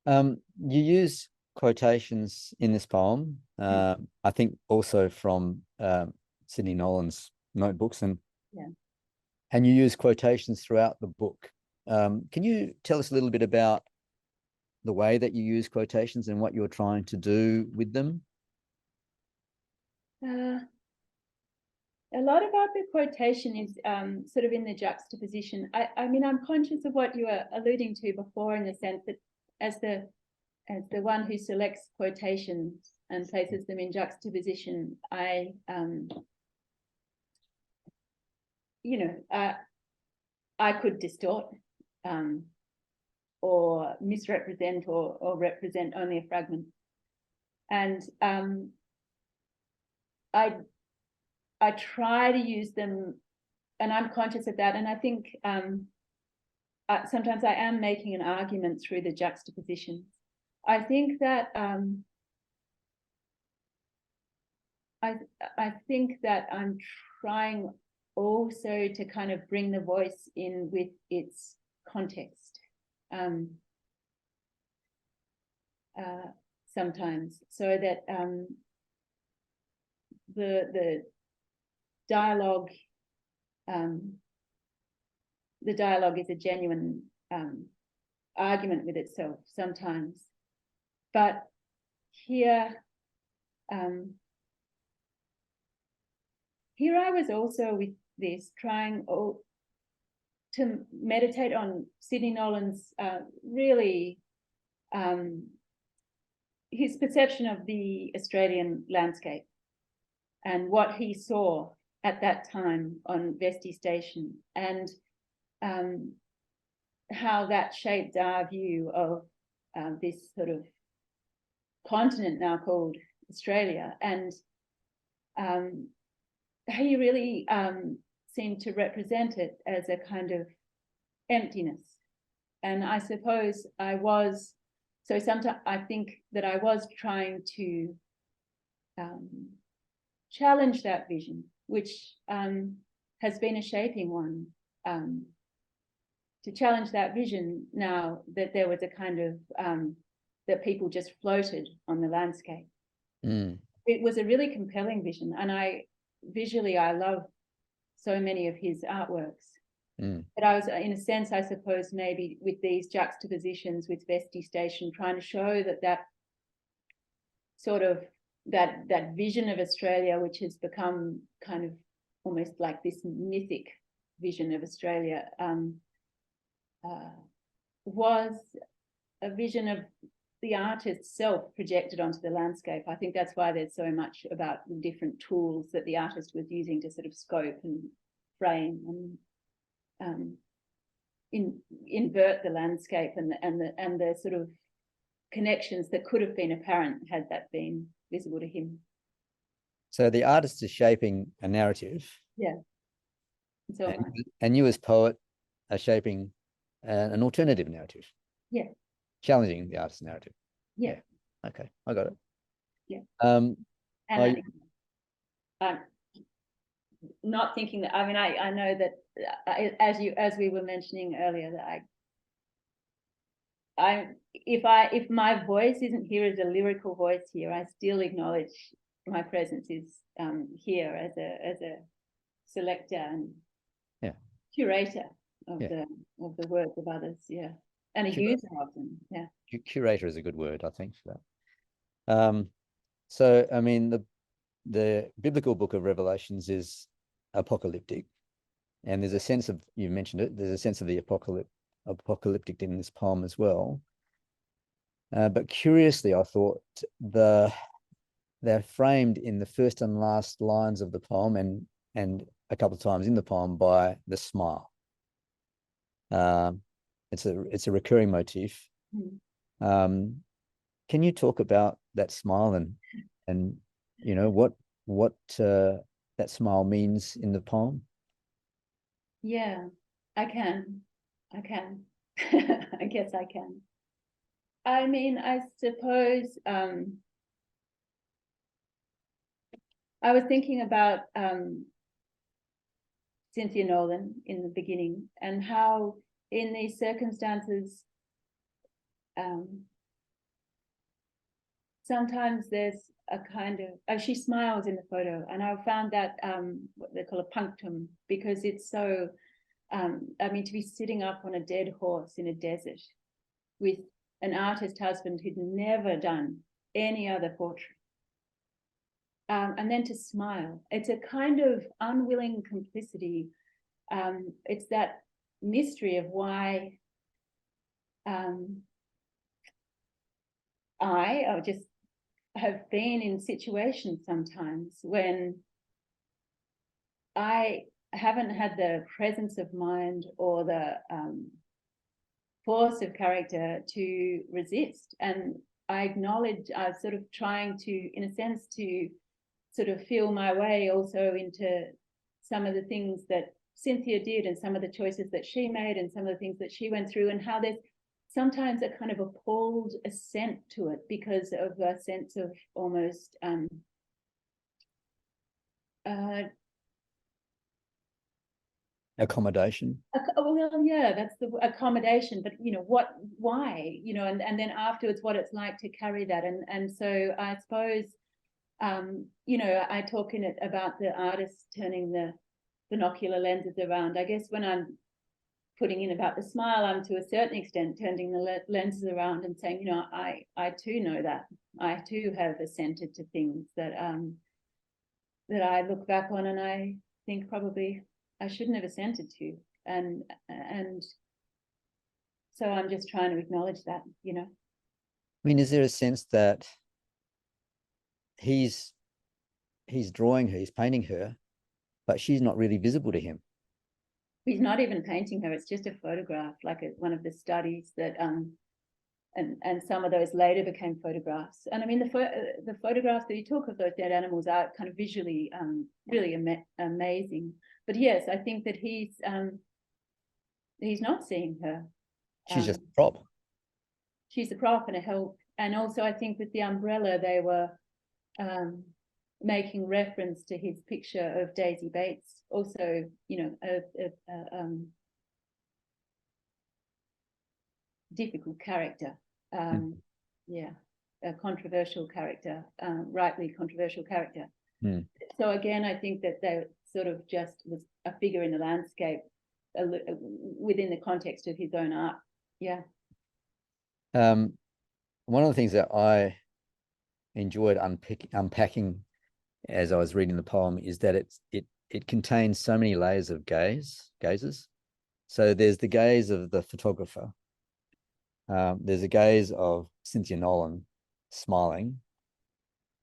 You use quotations in this poem, I think also from Sidney Nolan's notebooks, and you use quotations throughout the book. Can you tell us a little bit about the way that you use quotations and what you're trying to do with them? A lot about the quotation is sort of in the juxtaposition. I mean, I'm conscious of what you were alluding to before, in the sense that as the one who selects quotations and places them in juxtaposition, I could distort or misrepresent or represent only a fragment. And I try to use them, and I'm conscious of that. And I think sometimes I am making an argument through the juxtapositions. I think that I think that I'm trying also to kind of bring the voice in with its context sometimes, so that the dialogue is a genuine argument with itself sometimes. But here I was also with this trying to meditate on Sidney Nolan's really his perception of the Australian landscape and what he saw at that time on Vesti Station, and how that shaped our view of this sort of continent now called Australia. And he really seemed to represent it as a kind of emptiness. And I suppose sometimes I think that I was trying to challenge that vision, which has been a shaping one, to challenge that vision now that there was a kind of that people just floated on the landscape. It was a really compelling vision, and visually I love so many of his artworks. But I was, in a sense, I suppose, maybe with these juxtapositions with Vesti Station, trying to show that sort of that vision of Australia, which has become kind of almost like this mythic vision of Australia, was a vision of the artist's self projected onto the landscape. I think that's why there's so much about the different tools that the artist was using to sort of scope and frame and invert the landscape and the sort of connections that could have been apparent had that been visible to him. So the artist is shaping a narrative. Yeah. So and you as poet are shaping an alternative narrative. Yeah. Challenging the artist's narrative. Yeah. Okay, I got it. Yeah. And I'm not thinking that. I mean, I know that as we were mentioning earlier, that if my voice isn't here as a lyrical voice here, I still acknowledge my presence is here as a selector and curator of the work of others. Yeah. And a user of them. Yeah. Curator is a good word, I think, for So I mean, the biblical book of Revelations is apocalyptic, and there's a sense of, you mentioned it, there's a sense of the apocalyptic in this poem as well. But curiously, I thought they're framed in the first and last lines of the poem, and a couple of times in the poem, by the smile. It's a recurring motif. Can you talk about that smile and you know what that smile means in the poem? Yeah, I can. I guess I can. I mean, I suppose I was thinking about Cynthia Nolan in the beginning, and how in these circumstances sometimes there's a kind of, she smiles in the photo, and I found that what they call a punctum, because it's so, I mean, to be sitting up on a dead horse in a desert with an artist husband who'd never done any other portrait, and then to smile, it's a kind of unwilling complicity. It's that mystery of why I just have been in situations sometimes when I haven't had the presence of mind or the force of character to resist. And I acknowledge I was sort of trying to, in a sense, to sort of feel my way also into some of the things that Cynthia did, and some of the choices that she made, and some of the things that she went through, and how there's sometimes a kind of appalled assent to it because of a sense of almost Accommodation. Well, yeah, that's the accommodation, but you know what, why, you know, and then afterwards what it's like to carry that. And so I suppose you know, I talk in it about the artist turning the binocular lenses around. I guess when I'm putting in about the smile, I'm to a certain extent turning the lenses around and saying, you know, I too know that. I too have assented to things that that I look back on and I think probably I shouldn't have assented to. And so I'm just trying to acknowledge that, you know. I mean, is there a sense that he's drawing her, he's painting her, but she's not really visible to him? He's not even painting her, it's just a photograph, like one of the studies that and some of those later became photographs. And I mean, the photographs that you talk of those dead animals are kind of visually really amazing. But yes, I think that he's not seeing her. She's just a prop. She's a prop and a help. And also I think with the umbrella, they were making reference to his picture of Daisy Bates, also, you know, a difficult character, yeah, a controversial character, rightly controversial character. So again, I think that they sort of just was a figure in the landscape within the context of his own art. Yeah. One of the things that I enjoyed unpacking as I was reading the poem is that it contains so many layers of gazes. So there's the gaze of the photographer. There's a gaze of Cynthia Nolan smiling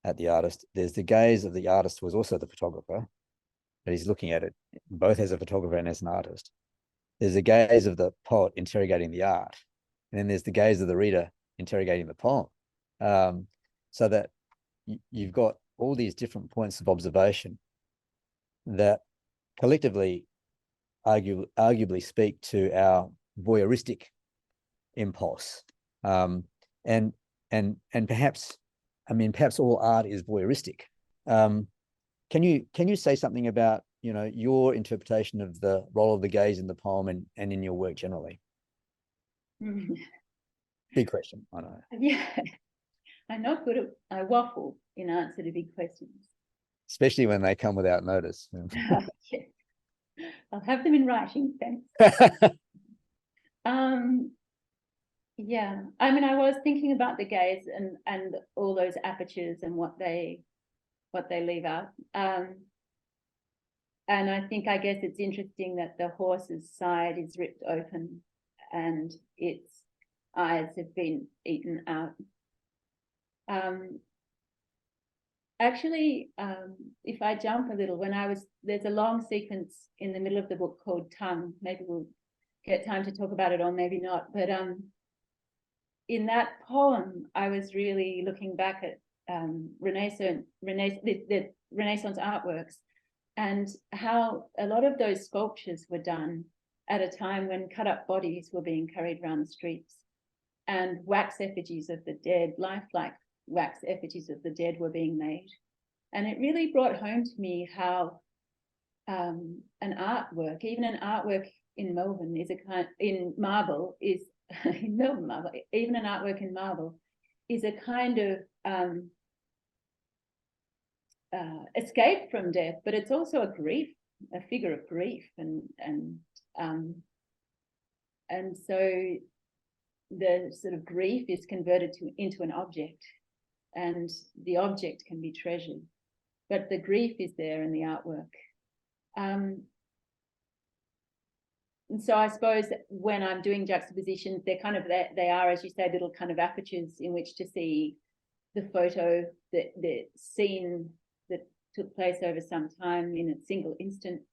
at the artist. There's the gaze of the artist who was also the photographer, but he's looking at it both as a photographer and as an artist. There's the gaze of the poet interrogating the art. And then there's the gaze of the reader interrogating the poem. So that you've got all these different points of observation that collectively arguably speak to our voyeuristic impulse. And perhaps, I mean, perhaps all art is voyeuristic. Can you say something about, you know, your interpretation of the role of the gaze in the poem and in your work generally? Big question, I know. Yeah, I'm not good at, I waffle in answer to big questions. Especially when they come without notice. Yes. I'll have them in writing, thanks. Yeah, I mean, I was thinking about the gaze and all those apertures and what they leave out. And I guess it's interesting that the horse's side is ripped open and its eyes have been eaten out. Actually, if I jump a little, there's a long sequence in the middle of the book called Tongue. Maybe we'll get time to talk about it, or maybe not. But in that poem, I was really looking back at the Renaissance artworks and how a lot of those sculptures were done at a time when cut-up bodies were being carried around the streets and wax effigies of the dead, lifelike wax effigies of the dead were being made. And it really brought home to me how an artwork, even an artwork in Melbourne is in marble, even an artwork in marble is a kind of escape from death, but it's also a figure of grief, and so the sort of grief is converted into an object, and the object can be treasured, but the grief is there in the artwork. And so I suppose when I'm doing juxtapositions, they are, as you say, little kind of apertures in which to see the photo, the scene that took place over some time in a single instant,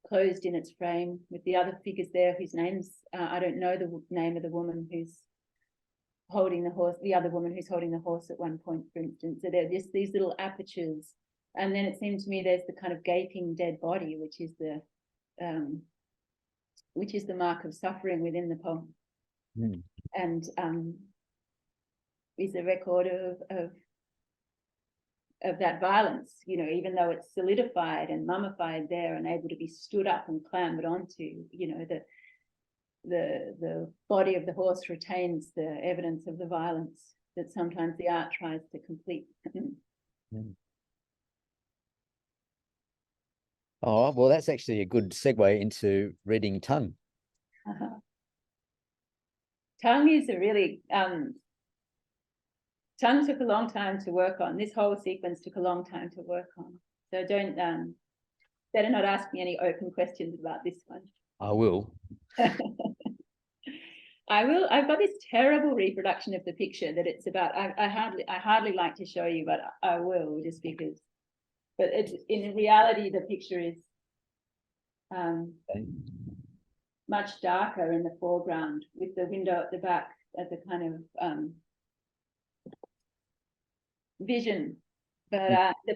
closed in its frame, with the other figures there whose names I don't know the name of the woman who's holding the horse, the other woman who's holding the horse at one point, for instance. So they're just these little apertures. And then it seemed to me there's the kind of gaping dead body, which is the mark of suffering within the poem. Mm. And is a record of that violence, even though it's solidified and mummified there and able to be stood up and clambered onto, the body of the horse retains the evidence of the violence that sometimes the art tries to complete. Mm. Oh, well, that's actually a good segue into reading Tongue. Tongue is a really Tongue took a long time to work on. This whole sequence took a long time to work on. So don't better not ask me any open questions about this one. I will. I will. I've got this terrible reproduction of the picture that it's about. I hardly like to show you, but I will, just because. But in reality, the picture is much darker in the foreground, with the window at the back as a kind of vision. But the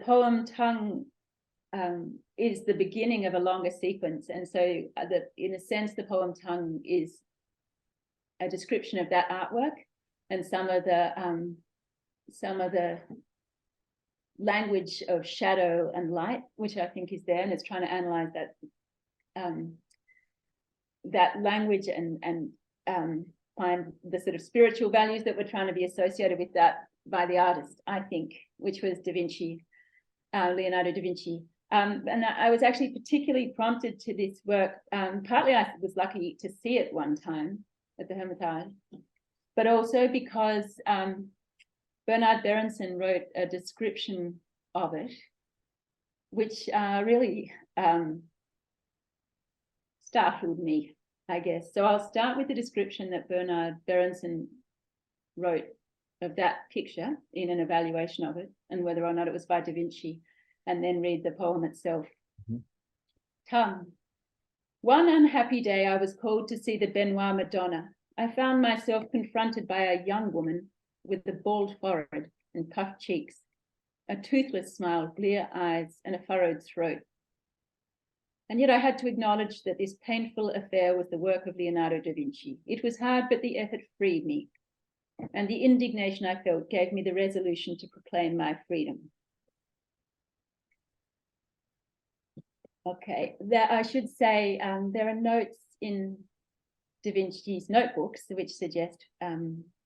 poem Tongue is the beginning of a longer sequence, and so in a sense the poem Tongue is a description of that artwork and some of the language of shadow and light, which I think is there, and it's trying to analyze that language and find the sort of spiritual values that were trying to be associated with that by the artist, I think, which was Da Vinci, Leonardo da Vinci. And I was actually particularly prompted to this work. Partly I was lucky to see it one time at the Hermitage, but also because Bernard Berenson wrote a description of it, which really startled me, I guess. So I'll start with the description that Bernard Berenson wrote of that picture in an evaluation of it and whether or not it was by Da Vinci, and then read the poem itself. Mm-hmm. Tongue. One unhappy day I was called to see the Benoit Madonna. I found myself confronted by a young woman with a bald forehead and puffed cheeks, a toothless smile, blear eyes, and a furrowed throat. And yet I had to acknowledge that this painful affair was the work of Leonardo da Vinci. It was hard, but the effort freed me. And the indignation I felt gave me the resolution to proclaim my freedom. Okay, I should say there are notes in Da Vinci's notebooks which suggest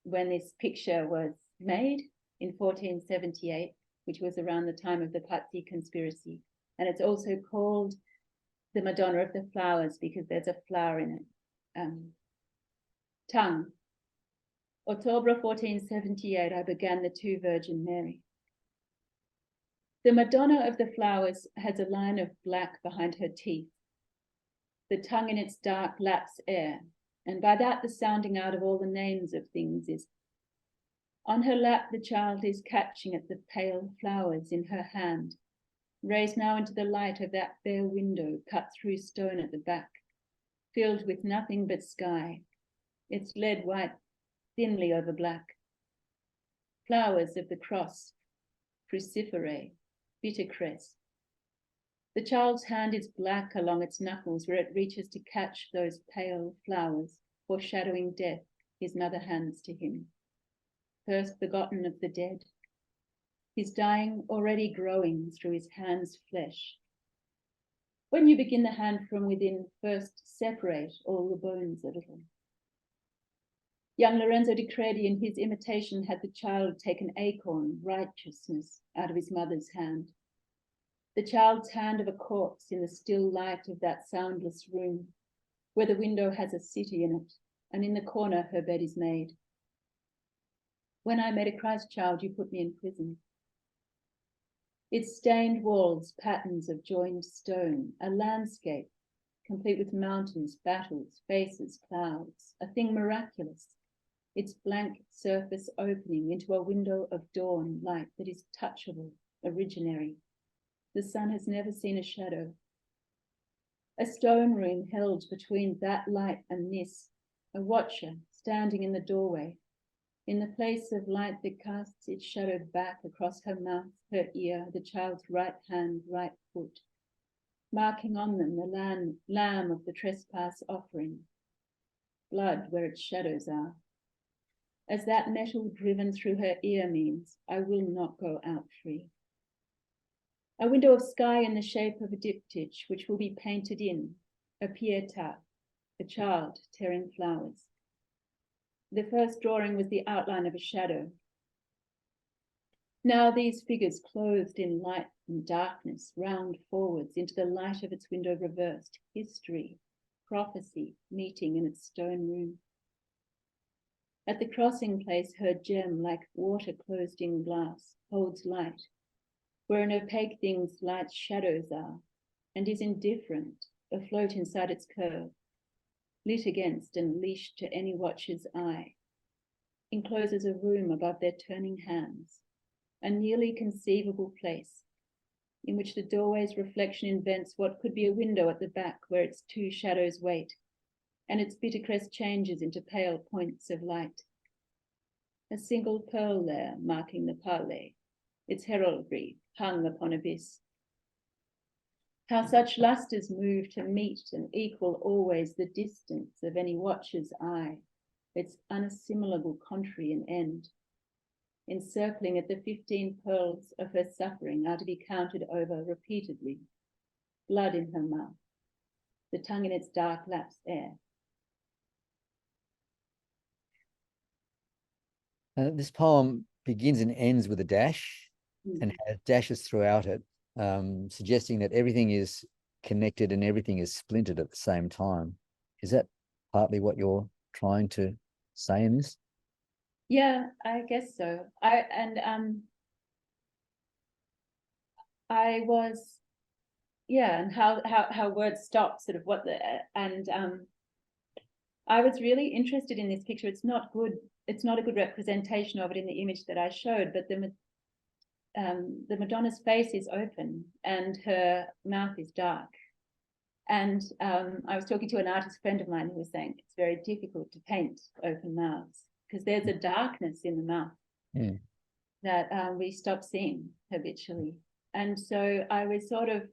when this picture was made in 1478, which was around the time of the Pazzi conspiracy. And it's also called the Madonna of the Flowers because there's a flower in it. Tongue. October 1478, I began the Two Virgin Mary. The Madonna of the Flowers has a line of black behind her teeth. The tongue in its dark laps air, and by that the sounding out of all the names of things is. On her lap the child is catching at the pale flowers in her hand, raised now into the light of that bare window cut through stone at the back, filled with nothing but sky, its lead white thinly over black. Flowers of the cross, cruciferae, bittercress. The child's hand is black along its knuckles where it reaches to catch those pale flowers, foreshadowing death his mother hands to him. First begotten of the dead, his dying already growing through his hand's flesh. When you begin the hand from within, first separate all the bones a little. Young Lorenzo di Credi in his imitation had the child take an acorn, righteousness, out of his mother's hand. The child's hand of a corpse in the still light of that soundless room, where the window has a city in it, and in the corner her bed is made. When I made a Christ child, you put me in prison. Its stained walls, patterns of joined stone, a landscape, complete with mountains, battles, faces, clouds, a thing miraculous, its blank surface opening into a window of dawn light that is touchable, originary. The sun has never seen a shadow. A stone room held between that light and this, a watcher standing in the doorway, in the place of light that casts its shadow back across her mouth, her ear, the child's right hand, right foot, marking on them the lamb of the trespass offering, blood where its shadows are. As that metal driven through her ear means, I will not go out free. A window of sky in the shape of a diptych, which will be painted in, a pietà, a child tearing flowers. The first drawing was the outline of a shadow. Now these figures clothed in light and darkness round forwards into the light of its window reversed, history, prophecy, meeting in its stone room. At the crossing place, her gem, like water closed in glass, holds light, where in opaque things light's shadows are, and is indifferent, afloat inside its curve, lit against and leashed to any watcher's eye, encloses a room above their turning hands, a nearly conceivable place, in which the doorway's reflection invents what could be a window at the back where its two shadows wait, and its bittercrest changes into pale points of light. A single pearl there marking the parley, its heraldry hung upon abyss. How such lustres move to meet and equal always the distance of any watcher's eye, its unassimilable contrary and end. Encircling it, the 15 pearls of her suffering are to be counted over repeatedly, blood in her mouth, the tongue in its dark laps air. This poem begins and ends with a dash and has dashes throughout it, suggesting that everything is connected and everything is splintered at the same time. Is that partly what you're trying to say in this? Yeah, I guess so. I was, yeah, and how words stop, sort of what the, and I was really interested in this picture. It's not a good representation of it in the image that I showed, but the Madonna's face is open and her mouth is dark. And I was talking to an artist friend of mine who was saying it's very difficult to paint open mouths because there's a darkness in the mouth that we stop seeing habitually. And so I was sort of,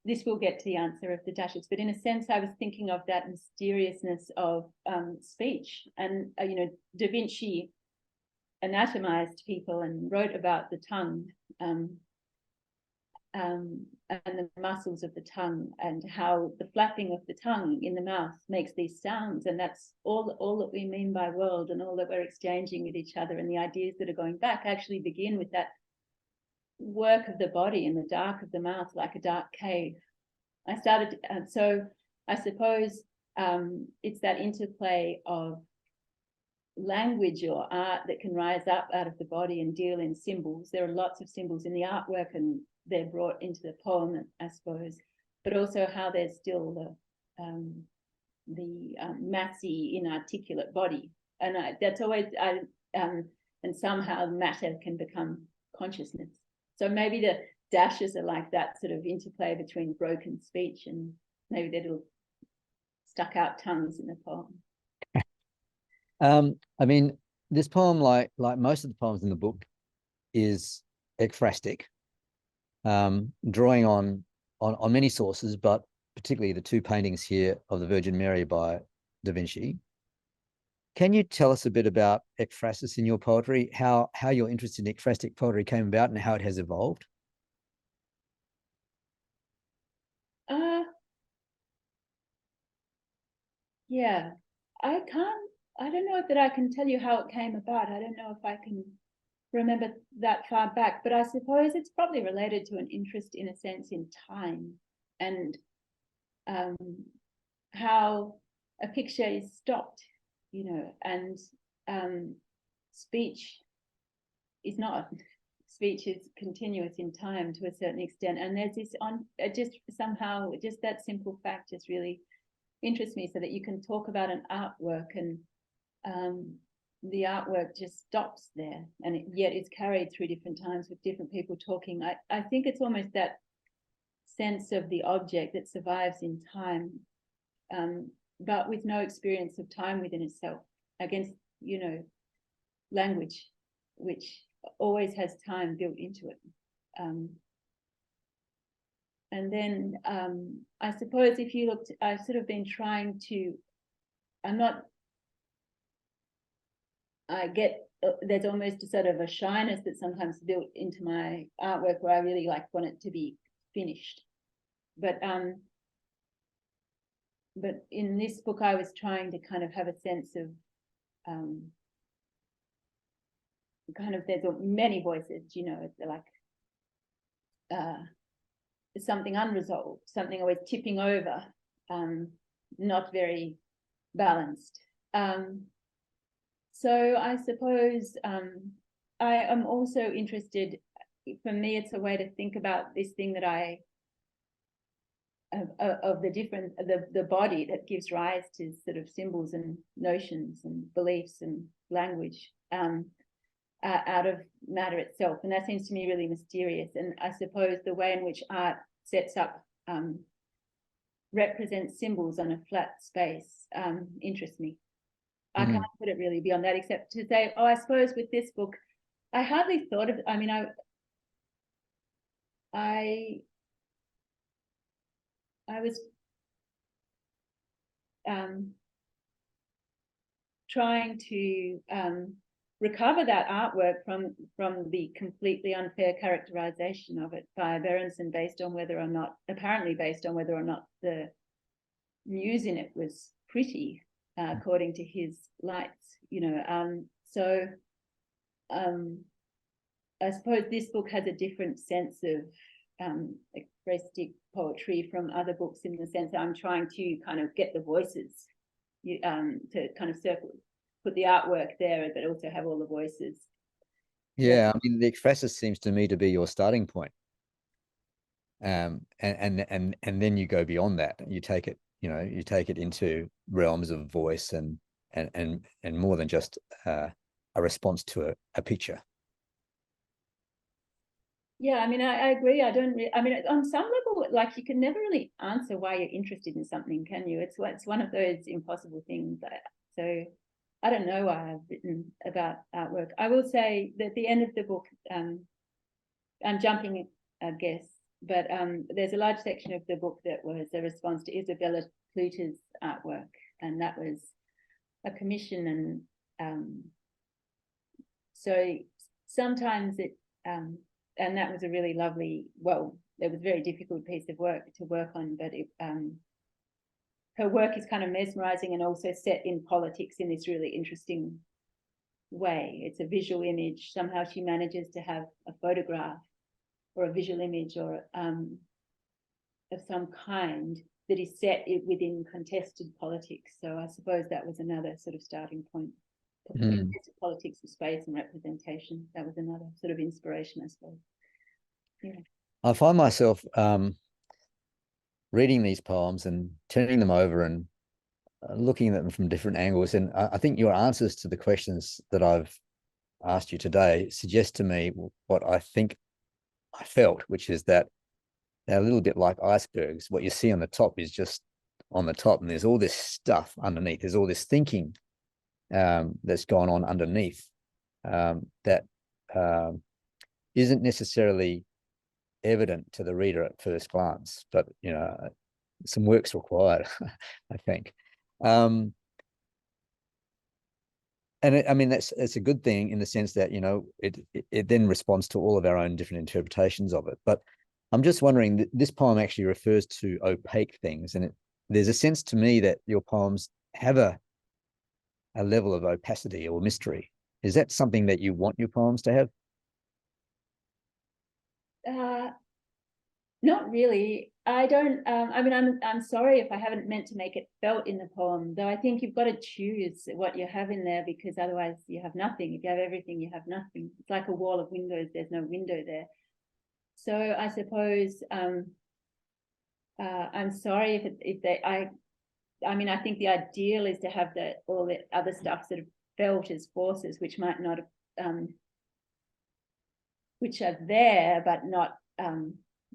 this will get to the answer of the dashes, but in a sense, I was thinking of that mysteriousness of speech. And, Da Vinci anatomized people and wrote about the tongue and the muscles of the tongue and how the flapping of the tongue in the mouth makes these sounds. And that's all that we mean by world and all that we're exchanging with each other. And the ideas that are going back actually begin with that work of the body in the dark of the mouth, like a dark cave. I started, so I suppose it's that interplay of language or art that can rise up out of the body and deal in symbols. There are lots of symbols in the artwork, and they're brought into the poem, I suppose, but also how there's still the massy, inarticulate body, and that's always and somehow matter can become consciousness. So maybe the dashes are like that sort of interplay between broken speech and maybe the little stuck out tongues in the poem. I mean, this poem, like most of the poems in the book, is ekphrastic, drawing on many sources, but particularly the two paintings here of the Virgin Mary by Da Vinci. Can you tell us a bit about ekphrasis in your poetry, how your interest in ekphrastic poetry came about and how it has evolved? Yeah, I don't know that I can tell you how it came about. I don't know if I can remember that far back, but I suppose it's probably related to an interest, in a sense, in time and how a picture is stopped, and speech is not. Speech is continuous in time to a certain extent, and there's this just somehow just that simple fact just really interests me, so that you can talk about an artwork and the artwork just stops there, and yet it's carried through different times with different people talking. I think it's almost that sense of the object that survives in time, but with no experience of time within itself, against language, which always has time built into it. And then I suppose if you looked, I've sort of been trying to, there's almost a sort of a shyness that's sometimes built into my artwork where I really want it to be finished. But in this book, I was trying to kind of have a sense of there's many voices, something unresolved, something always tipping over, not very balanced. So I suppose I am also interested, for me, it's a way to think about this thing that of the body that gives rise to sort of symbols and notions and beliefs and language out of matter itself. And that seems to me really mysterious. And I suppose the way in which art sets up, represents symbols on a flat space interests me. I can't put it really beyond that, except to say, I suppose with this book, I hardly thought of, I was trying to recover that artwork from the completely unfair characterization of it by Berenson, apparently based on whether or not the muse in it was pretty, according to his lights, so I suppose this book has a different sense of ekphrastic poetry from other books, in the sense that I'm trying to kind of get the voices, to kind of put the artwork there, but also have all the voices. Yeah, I mean, the ekphrasis seems to me to be your starting point. And then you go beyond that. You take it, you take it into realms of voice and more than just a response to a picture. Yeah, I agree. On some level, you can never really answer why you're interested in something, can you? It's one of those impossible things. So I don't know why I've written about artwork. I will say that at the end of the book, I'm jumping, I guess, but there's a large section of the book that was a response to Izabela Pluta's artwork, and that was a commission. And so sometimes it, and that was a really lovely, it was a very difficult piece of work to work on, but her work is kind of mesmerizing and also set in politics in this really interesting way. It's a visual image. Somehow she manages to have a photograph or a visual image or of some kind that is set within contested politics. So I suppose that was another sort of starting point. Contested politics of space and representation. That was another sort of inspiration, I suppose. Yeah. I find myself reading these poems and turning them over and looking at them from different angles. And I think your answers to the questions that I've asked you today suggest to me what I think I felt, which is that they're a little bit like icebergs. What you see on the top is just on the top, and there's all this stuff underneath. There's all this thinking that's gone on underneath that isn't necessarily evident to the reader at first glance, but you know, some work's required, I think. And I mean, it's a good thing in the sense that, you know, it then responds to all of our own different interpretations of it. But I'm just wondering, this poem actually refers to opaque things, and there's a sense to me that your poems have a level of opacity or mystery. Is that something that you want your poems to have? Not really. I don't. I mean, I'm sorry if I haven't meant to make it felt in the poem. Though I think you've got to choose what you have in there, because otherwise you have nothing. If you have everything, you have nothing. It's like a wall of windows. There's no window there. So I suppose I'm sorry if they. I mean, I think the ideal is to have all the other stuff sort of felt as forces, which might not, which are there, but not.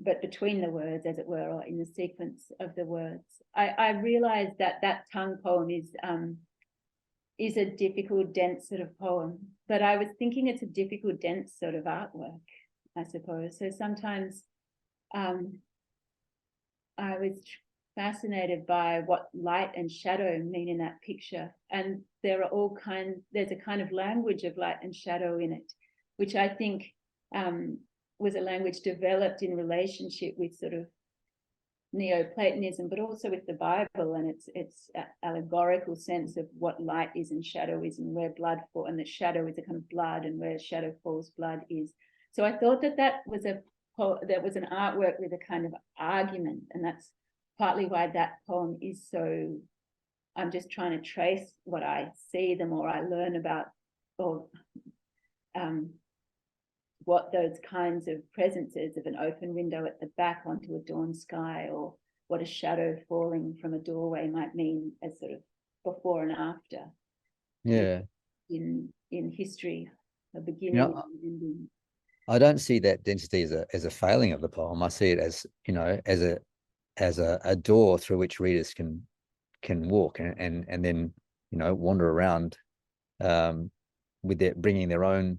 But between the words, as it were, or in the sequence of the words. I realized that tongue poem is a difficult, dense sort of poem, but I was thinking it's a difficult, dense sort of artwork, I suppose. So sometimes I was fascinated by what light and shadow mean in that picture. And there's a kind of language of light and shadow in it, which I think was a language developed in relationship with sort of Neoplatonism, but also with the Bible and its allegorical sense of what light is and shadow is, and where blood falls, and the shadow is a kind of blood, and where shadow falls, blood is. So I thought that was an artwork with a kind of argument, and that's partly why that poem is so. I'm just trying to trace what I see, the more I learn about, or what those kinds of presences of an open window at the back onto a dawn sky, or what a shadow falling from a doorway might mean as sort of before and after. Yeah. In history, a beginning, you know, and ending. I don't see that density as a failing of the poem. I see it as, you know, as a door through which readers can walk and then, you know, wander around with bringing their own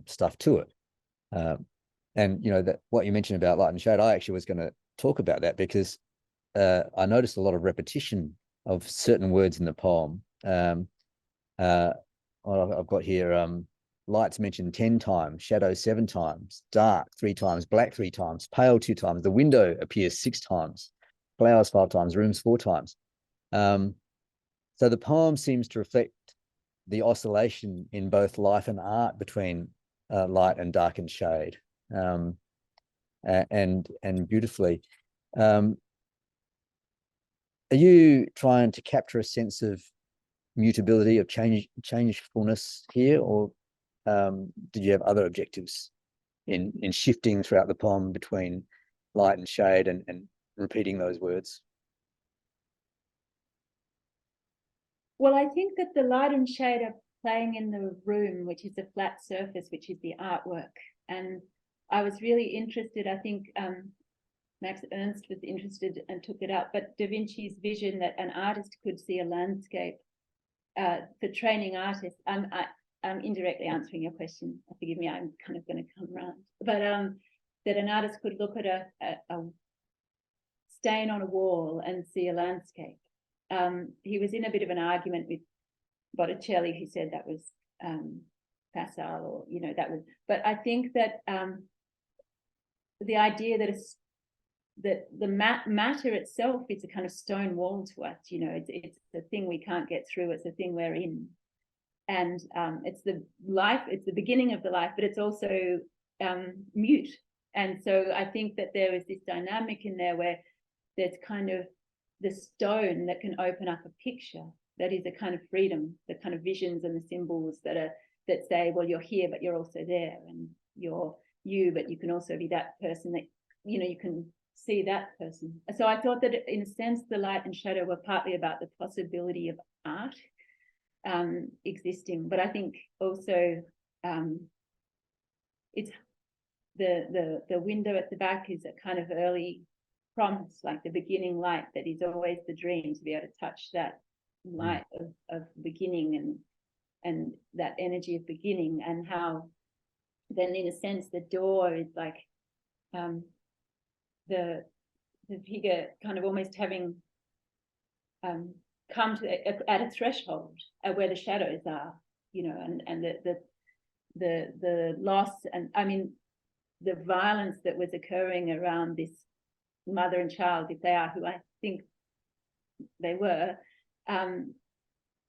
stuff to it. And you know, that what you mentioned about light and shade, I actually was going to talk about that, because I noticed a lot of repetition of certain words in the poem. I've got here, light's mentioned 10 times, shadow 7 times, dark 3 times, black 3 times, pale 2 times, the window appears 6 times, flowers 5 times, rooms 4 times. So the poem seems to reflect the oscillation in both life and art between light and dark and shade, and beautifully. Are you trying to capture a sense of mutability, of changefulness here, or did you have other objectives in shifting throughout the poem between light and shade and repeating those words? Well, I think that the light and shade are playing in the room, which is a flat surface, which is the artwork. And I was really interested, I think Max Ernst was interested and took it up, but Da Vinci's vision that an artist could see a landscape, for training artists, I'm indirectly answering your question. Forgive me, I'm kind of going to come around. But that an artist could look at a stain on a wall and see a landscape. He was in a bit of an argument with Botticelli, who said that was facile, or, you know, that was. But I think that the idea that the matter itself is a kind of stone wall to us, you know, it's the thing we can't get through, it's the thing we're in. And it's the life, it's the beginning of the life, but it's also mute. And so I think that there is this dynamic in there where there's kind of the stone that can open up a picture. That is a kind of freedom, the kind of visions and the symbols that say, well, you're here, but you're also there, and you're you, but you can also be that person that, you can see that person. So I thought that in a sense, the light and shadow were partly about the possibility of art existing, but I think also it's the window at the back is a kind of early promise, like the beginning light that is always the dream, to be able to touch that light of beginning and that energy of beginning, and how then in a sense the door is like the figure kind of almost having come to at a threshold where the shadows are, and the loss, and I mean the violence that was occurring around this mother and child, if they are who I think they were,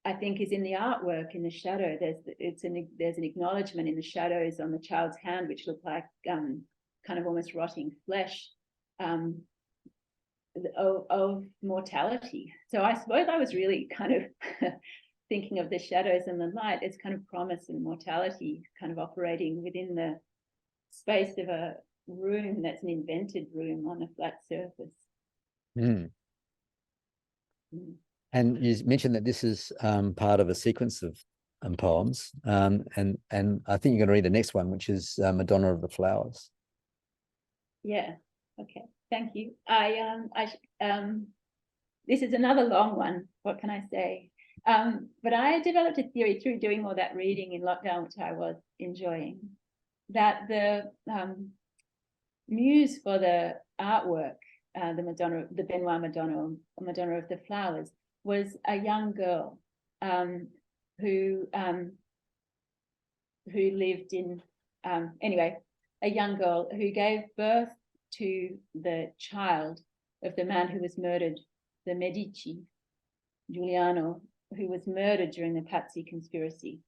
I think is in the artwork, in the shadow. There's an acknowledgement in the shadows on the child's hand, which look like kind of almost rotting flesh, of mortality. So I suppose I was really kind of thinking of the shadows and the light as kind of promise and mortality, kind of operating within the space of a room that's an invented room on a flat surface. And you mentioned that this is part of a sequence of poems, and I think you're going to read the next one, which is Madonna of the Flowers. Yeah. Okay. Thank you. This is another long one. What can I say? But I developed a theory through doing all that reading in lockdown, which I was enjoying, that the muse for the artwork, the Madonna, the Benoit Madonna of the Flowers, was a young girl who lived in anyway, a young girl who gave birth to the child of the man who was murdered, the Medici, Giuliano, who was murdered during the Pazzi conspiracy,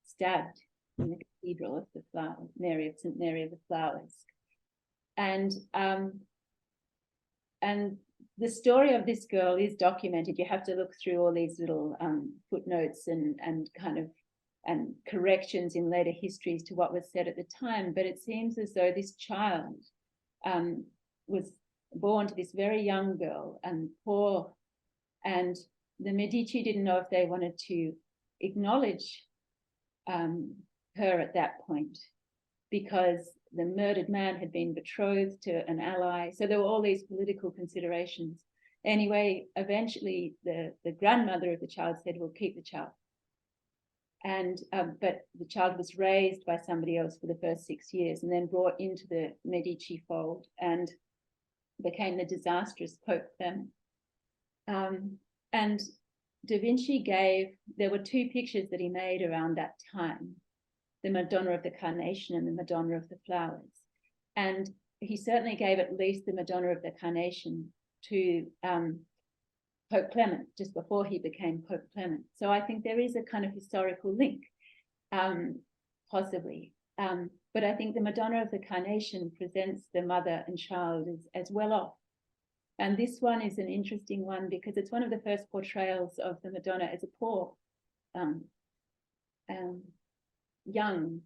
stabbed in the Cathedral of the Flowers, St. Mary of the Flowers. And the story of this girl is documented. You have to look through all these little footnotes and kind of and corrections in later histories to what was said at the time. But it seems as though this child was born to this very young girl and poor, and the Medici didn't know if they wanted to acknowledge her at that point, because the murdered man had been betrothed to an ally. So there were all these political considerations. Anyway, eventually the grandmother of the child said, we'll keep the child. And but the child was raised by somebody else for the first 6 years and then brought into the Medici fold and became the disastrous Pope Clement. And Da Vinci there were two pictures that he made around that time, the Madonna of the Carnation and the Madonna of the Flowers. And he certainly gave at least the Madonna of the Carnation to Pope Clement just before he became Pope Clement. So I think there is a kind of historical link, possibly. But I think the Madonna of the Carnation presents the mother and child as well off. And this one is an interesting one because it's one of the first portrayals of the Madonna as a poor, young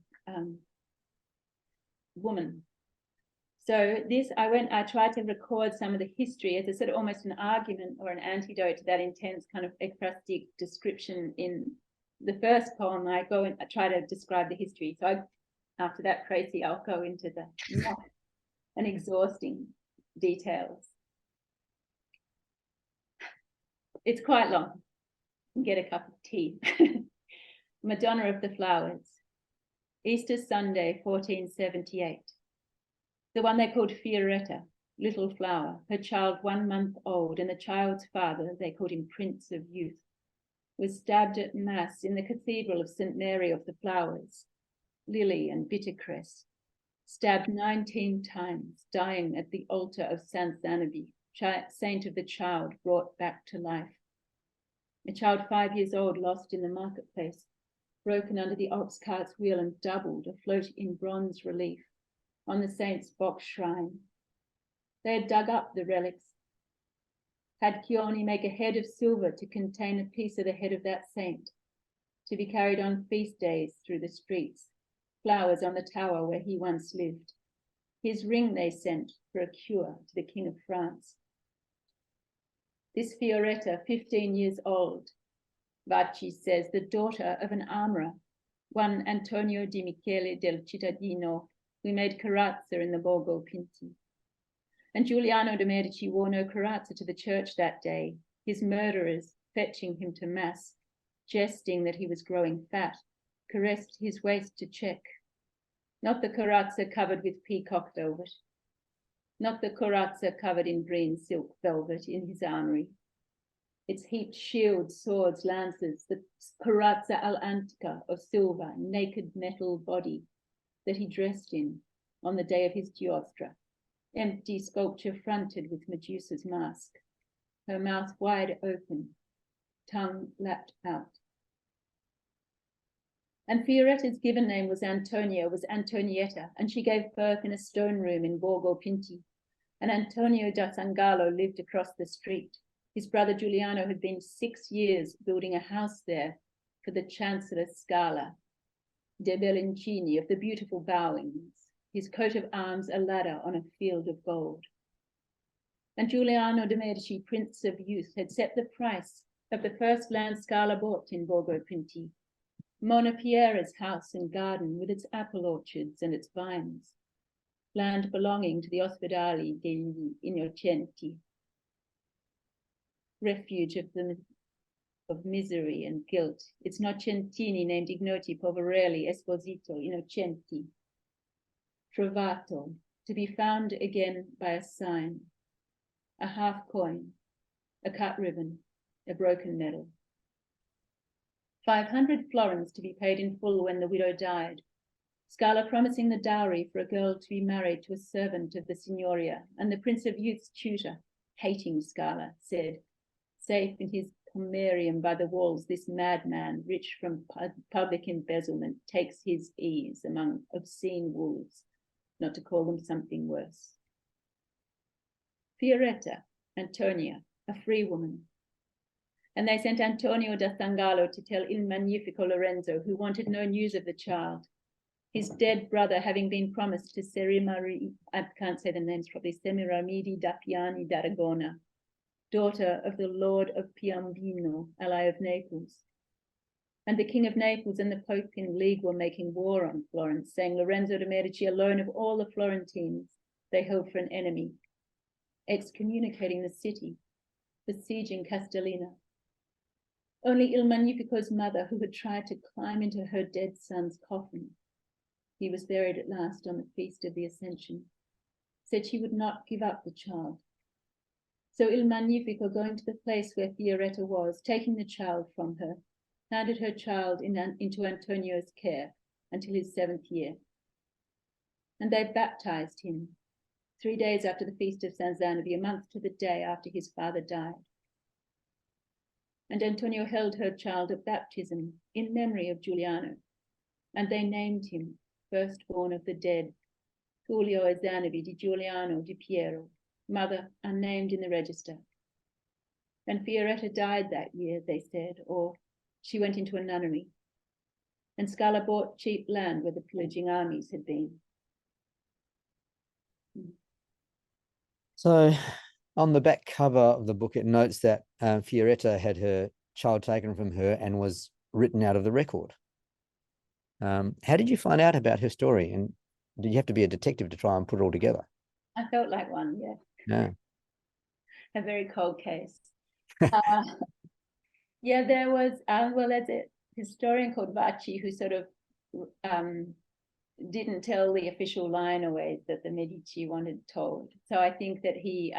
woman. So this, I tried to record some of the history as a sort of almost an argument or an antidote to that intense kind of ekphrastic description in the first poem. I try to describe the history. So after that, Tracy, I'll go into the and exhausting details. It's quite long. Get a cup of tea. Madonna of the Flowers. Easter Sunday, 1478. The one they called Fioretta, little flower, her child 1 month old, and the child's father, they called him Prince of Youth, was stabbed at Mass in the Cathedral of St. Mary of the Flowers, lily and bittercress, stabbed 19 times, dying at the altar of Saint Zanobi, saint of the child brought back to life. A child 5 years old lost in the marketplace, broken under the ox cart's wheel and doubled afloat in bronze relief on the saint's box shrine. They had dug up the relics, had Chioni make a head of silver to contain a piece of the head of that saint, to be carried on feast days through the streets, flowers on the tower where he once lived. His ring they sent for a cure to the King of France. This Fioretta, 15 years old, Vacci says, the daughter of an armourer, one Antonio di Michele del Cittadino, who made corazza in the Borgo Pinti. And Giuliano de' Medici wore no corazza to the church that day, his murderers fetching him to mass, jesting that he was growing fat, caressed his waist to check. Not the corazza covered with peacock velvet, not the corazza covered in green silk velvet in his armory. Its heaped shields, swords, lances, the corazza all'antica of silver, naked metal body that he dressed in on the day of his giostra, empty sculpture fronted with Medusa's mask, her mouth wide open, tongue lapped out. And Fioretta's given name was Antonia, was Antonietta, and she gave birth in a stone room in Borgo Pinti. And Antonio da Sangallo lived across the street. His brother Giuliano had been 6 years building a house there for the Chancellor Scala de Bellincini of the beautiful bowings, his coat of arms a ladder on a field of gold. And Giuliano de' Medici, Prince of Youth, had set the price of the first land Scala bought in Borgo Pinti, Mona Piera's house and garden with its apple orchards and its vines, land belonging to the Ospedali degli Innocenti, refuge of misery and guilt, its Nocentini named Ignoti Poverelli Esposito Innocenti, trovato, to be found again by a sign, a half coin, a cut ribbon, a broken medal. 500 florins to be paid in full when the widow died, Scala promising the dowry for a girl to be married to a servant of the Signoria, and the Prince of Youth's tutor, hating Scala, said, safe in his pomerium by the walls, this madman, rich from public embezzlement, takes his ease among obscene wolves, not to call them something worse. Fioretta, Antonia, a free woman. And they sent Antonio da Sangallo to tell Il Magnifico Lorenzo, who wanted no news of the child, his dead brother having been promised to I can't say the names properly, Semiramidi da Piani d'Aragona, daughter of the Lord of Piombino, ally of Naples. And the King of Naples and the Pope in league were making war on Florence, saying Lorenzo de' Medici alone of all the Florentines they held for an enemy, excommunicating the city, besieging Castellina. Only Il Magnifico's mother, who had tried to climb into her dead son's coffin, he was buried at last on the Feast of the Ascension, said she would not give up the child. So Il Magnifico, going to the place where Fioretta was, taking the child from her, handed her child into Antonio's care until his 7th year. And they baptized him 3 days after the Feast of San Zanobi, a month to the day after his father died. And Antonio held her child at baptism in memory of Giuliano, and they named him firstborn of the dead, Giulio e Zanobi di Giuliano di Piero, mother unnamed in the register. And Fioretta died that year, they said, or she went into a nunnery. And Scala bought cheap land where the pillaging armies had been. So on the back cover of the book, it notes that Fioretta had her child taken from her and was written out of the record. How did you find out about her story? And did you have to be a detective to try and put it all together? I felt like one, yeah. Yeah. A very cold case. Yeah, there was, well, there's a historian called Vacci who sort of didn't tell the official line always that the Medici wanted told. So I think that he,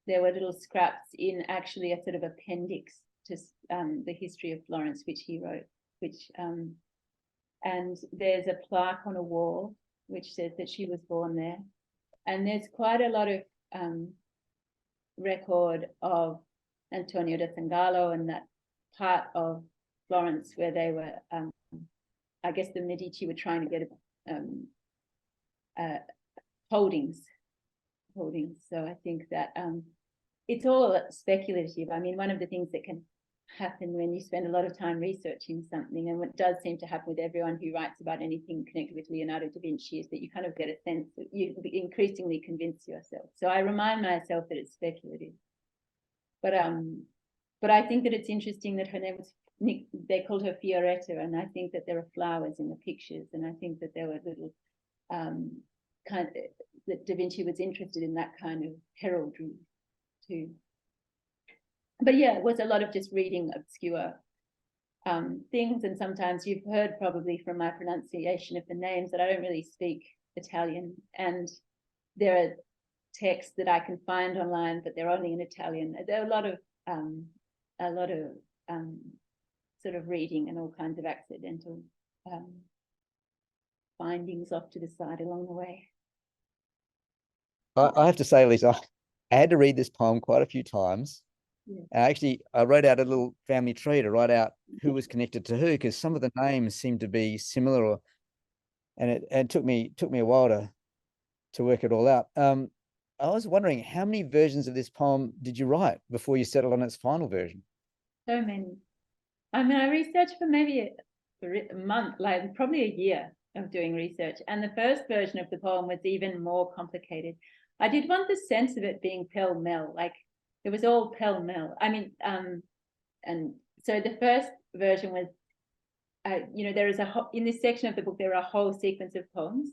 there were little scraps in actually a sort of appendix to the history of Florence, which he wrote, which, and there's a plaque on a wall which says that she was born there. And there's quite a lot of record of Antonio da Sangallo and that part of Florence where they were, I guess the Medici were trying to get holdings holdings. So I think that it's all speculative. I mean, one of the things that can happen when you spend a lot of time researching something, and what does seem to happen with everyone who writes about anything connected with Leonardo da Vinci, is that you kind of get a sense that you increasingly convince yourself. So I remind myself that it's speculative. But I think that it's interesting that her name was they called her Fioretta, and I think that there are flowers in the pictures, and I think that there were little that Da Vinci was interested in that kind of heraldry too. But yeah, it was a lot of just reading obscure things, and sometimes you've heard probably from my pronunciation of the names that I don't really speak Italian, and there are texts that I can find online, but they're only in Italian. There are a lot of sort of reading and all kinds of accidental findings off to the side along the way. I have to say, Lisa, I had to read this poem quite a few times. Yeah. Actually, I wrote out a little family tree to write out who was connected to who, because some of the names seemed to be similar, and it took me a while to work it all out. I was wondering, how many versions of this poem did you write before you settled on its final version? So many. I mean, I researched for maybe a month, like probably a year of doing research. And the first version of the poem was even more complicated. I did want the sense of it being pell-mell, like it was all pell-mell. I mean, and so the first version was, there is in this section of the book, there are a whole sequence of poems.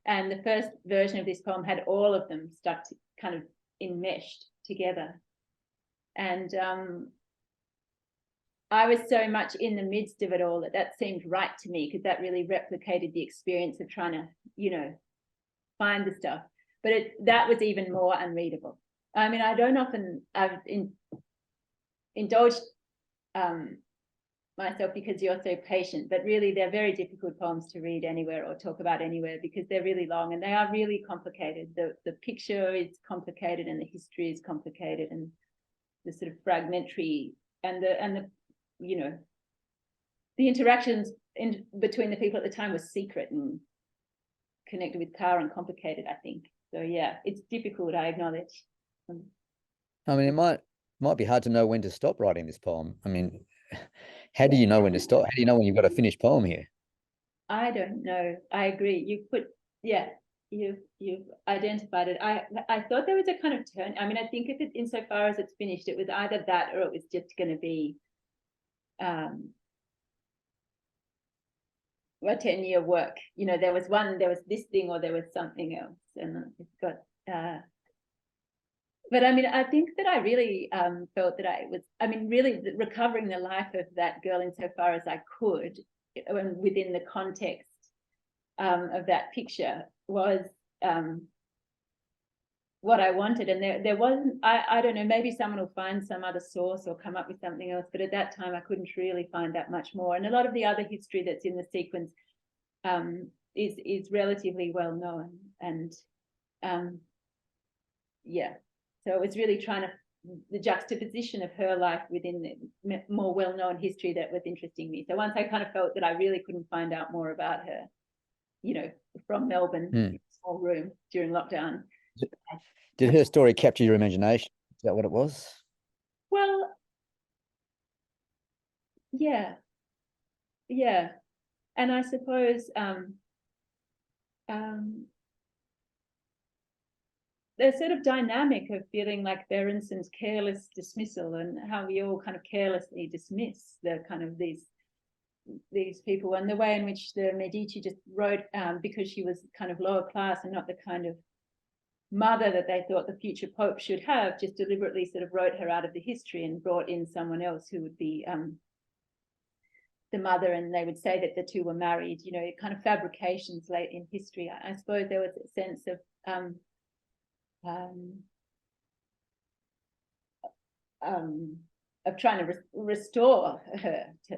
And the first version of this poem had all of them stuck kind of enmeshed together. And I was so much in the midst of it all that seemed right to me, because that really replicated the experience of trying to, find the stuff. But that was even more unreadable. I mean, I don't often, I've indulged myself because you're so patient, but really they're very difficult poems to read anywhere or talk about anywhere, because they're really long and they are really complicated. The picture is complicated, and the history is complicated, and the sort of fragmentary and the the interactions between the people at the time was secret and connected with power and complicated, I think. So yeah, it's difficult, I acknowledge. I mean, it might be hard to know when to stop writing this poem. I mean, how do you know when to stop? How do you know when you've got a finished poem here? I don't know. I agree. You've identified it. I thought there was a kind of turn. I mean, I think if it, insofar as it's finished, it was either that or it was just going to be a 10-year work. There was this thing, or there was something else, and it's got but I mean, I think that I really felt that really recovering the life of that girl insofar as I could, within the context of that picture, was what I wanted. And there wasn't, I don't know, maybe someone will find some other source or come up with something else, but at that time I couldn't really find that much more. And a lot of the other history that's in the sequence is relatively well known. And so it was really trying to, the juxtaposition of her life within the more well-known history that was interesting me. So once I kind of felt that I really couldn't find out more about her, from Melbourne, small room during lockdown. Did her story capture your imagination? Is that what it was? Well, yeah. And I suppose the sort of dynamic of feeling like Berenson's careless dismissal, and how we all kind of carelessly dismiss the kind of these people, and the way in which the Medici just wrote, because she was kind of lower class and not the kind of mother that they thought the future Pope should have, just deliberately sort of wrote her out of the history and brought in someone else who would be the mother, and they would say that the two were married, kind of fabrications late in history. I suppose there was a sense of trying to restore her to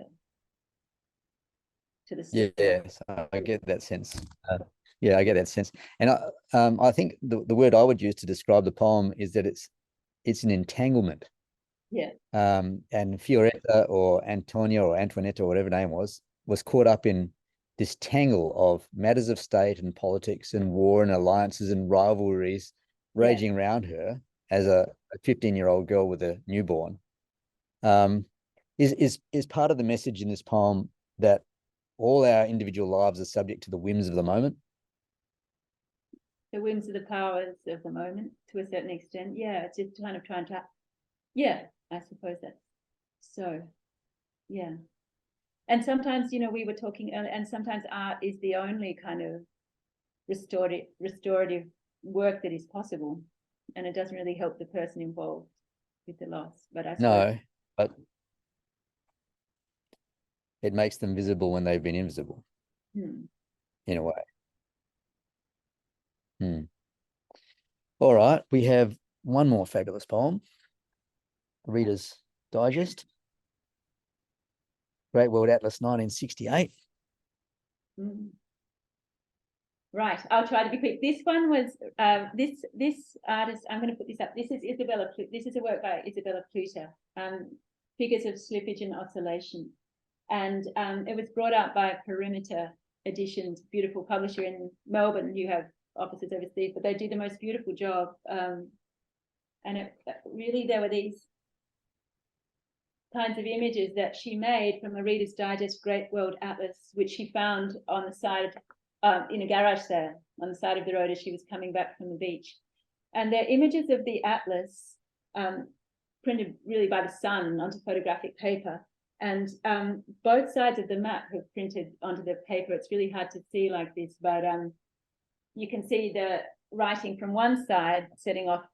the story. Yes, I get that sense. I get that sense. And I think the word I would use to describe the poem is that it's an entanglement. Yeah. And Fioretta or Antonia or Antoinette or whatever her name was caught up in this tangle of matters of state and politics and war and alliances and rivalries raging around her as a 15-year-old girl with a newborn, is part of the message in this poem that all our individual lives are subject to the whims of the moment. The whims of the powers of the moment, to a certain extent. Yeah, it's just kind of trying to, I suppose that's so, yeah. And sometimes, we were talking earlier, and sometimes art is the only kind of restorative work that is possible, and it doesn't really help the person involved with the loss. But I suppose, no, but it makes them visible when they've been invisible, in a way. All right, we have one more fabulous poem, Reader's Digest, Great World Atlas, 1968. Right, I'll try to be quick. This one was this artist. I'm going to put this up. This is Izabela. This is a work by Izabela Pluta, Figures of Slippage and Oscillation, and it was brought out by Perimeter Editions, beautiful publisher in Melbourne. You have offices overseas, but they do the most beautiful job. And it really, there were these kinds of images that she made from a Reader's Digest Great World Atlas, which she found on the side in a garage sale on the side of the road as she was coming back from the beach. And they're images of the atlas printed really by the sun onto photographic paper. And both sides of the map have printed onto the paper. It's really hard to see like this, but you can see the writing from one side, setting out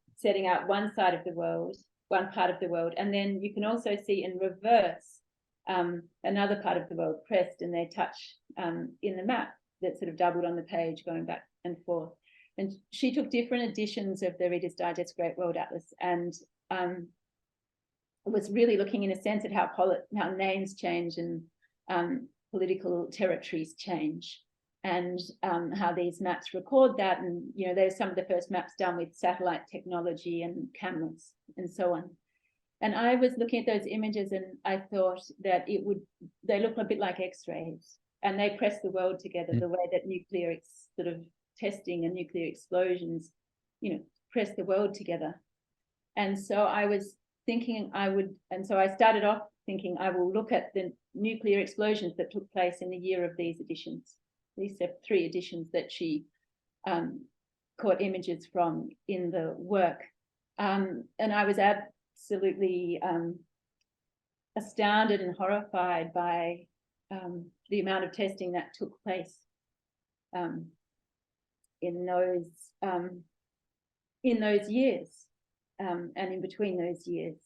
one side of the world, one part of the world. And then you can also see in reverse another part of the world pressed, and they touch in the map that sort of doubled on the page going back and forth. And she took different editions of the Reader's Digest Great World Atlas and was really looking in a sense at how names change and political territories change, and how these maps record that. And there's some of the first maps done with satellite technology and cameras and so on. And I was looking at those images and I thought that they look a bit like X-rays, and they press the world together the way that nuclear sort of testing and nuclear explosions, press the world together. And so I was thinking so I started off thinking I will look at the nuclear explosions that took place in the year of these editions. These are 3 editions that she caught images from in the work. And I was absolutely astounded and horrified by the amount of testing that took place in those years and in between those years.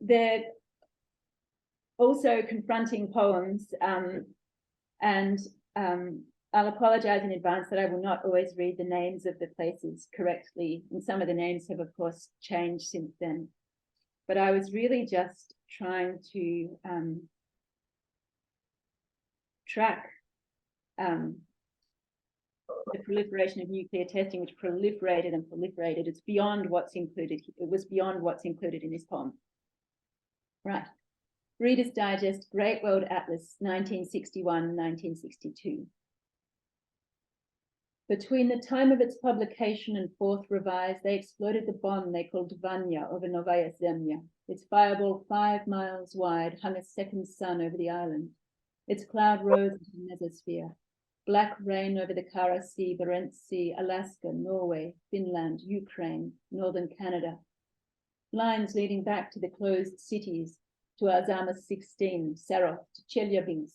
They're also confronting poems, and I'll apologize in advance that I will not always read the names of the places correctly, and some of the names have of course changed since then. But I was really just trying to track the proliferation of nuclear testing, which proliferated and proliferated. It's beyond what's included. It was beyond what's included in this poem. Right. Reader's Digest, Great World Atlas, 1961-1962. Between the time of its publication and 4th revise, they exploded the bomb they called Vanya over Novaya Zemlya. Its fireball 5 miles wide hung a second sun over the island. Its cloud rose into the mesosphere. Black rain over the Kara Sea, Barents Sea, Alaska, Norway, Finland, Ukraine, northern Canada. Lines leading back to the closed cities, to Alzheimer's 16, Sarov, to Chelyabinsk,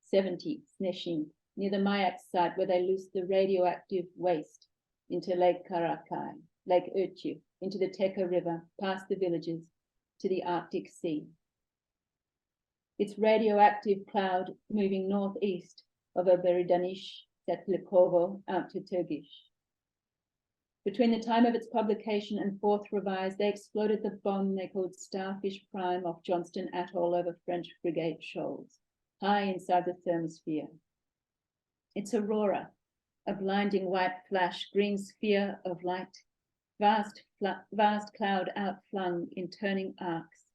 70, Sneshin, near the Mayak site where they loosed the radioactive waste into Lake Karakai, Lake Urchu, into the Teka River, past the villages, to the Arctic Sea. Its radioactive cloud moving northeast over Beridanish, Setlikovo, out to Turgish. Between the time of its publication and 4th revise, they exploded the bomb they called Starfish Prime off Johnston Atoll over French Frigate Shoals, high inside the thermosphere. Its aurora, a blinding white flash, green sphere of light, vast cloud outflung in turning arcs,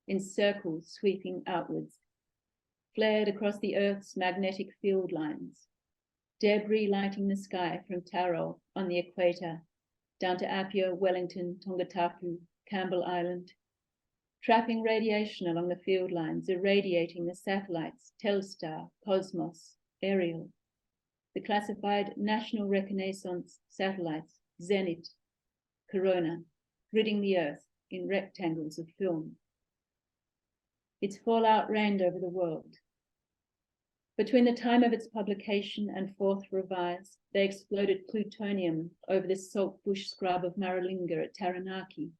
in circles sweeping outwards, flared across the Earth's magnetic field lines, debris lighting the sky from Taro on the equator, down to Apia, Wellington, Tongatapu, Campbell Island, trapping radiation along the field lines, irradiating the satellites, Telstar, Cosmos, Ariel, the classified National Reconnaissance satellites, Zenit, Corona, gridding the Earth in rectangles of film. Its fallout rained over the world. Between the time of its publication and fourth revised, they exploded plutonium over the salt bush scrub of Maralinga at Taranaki,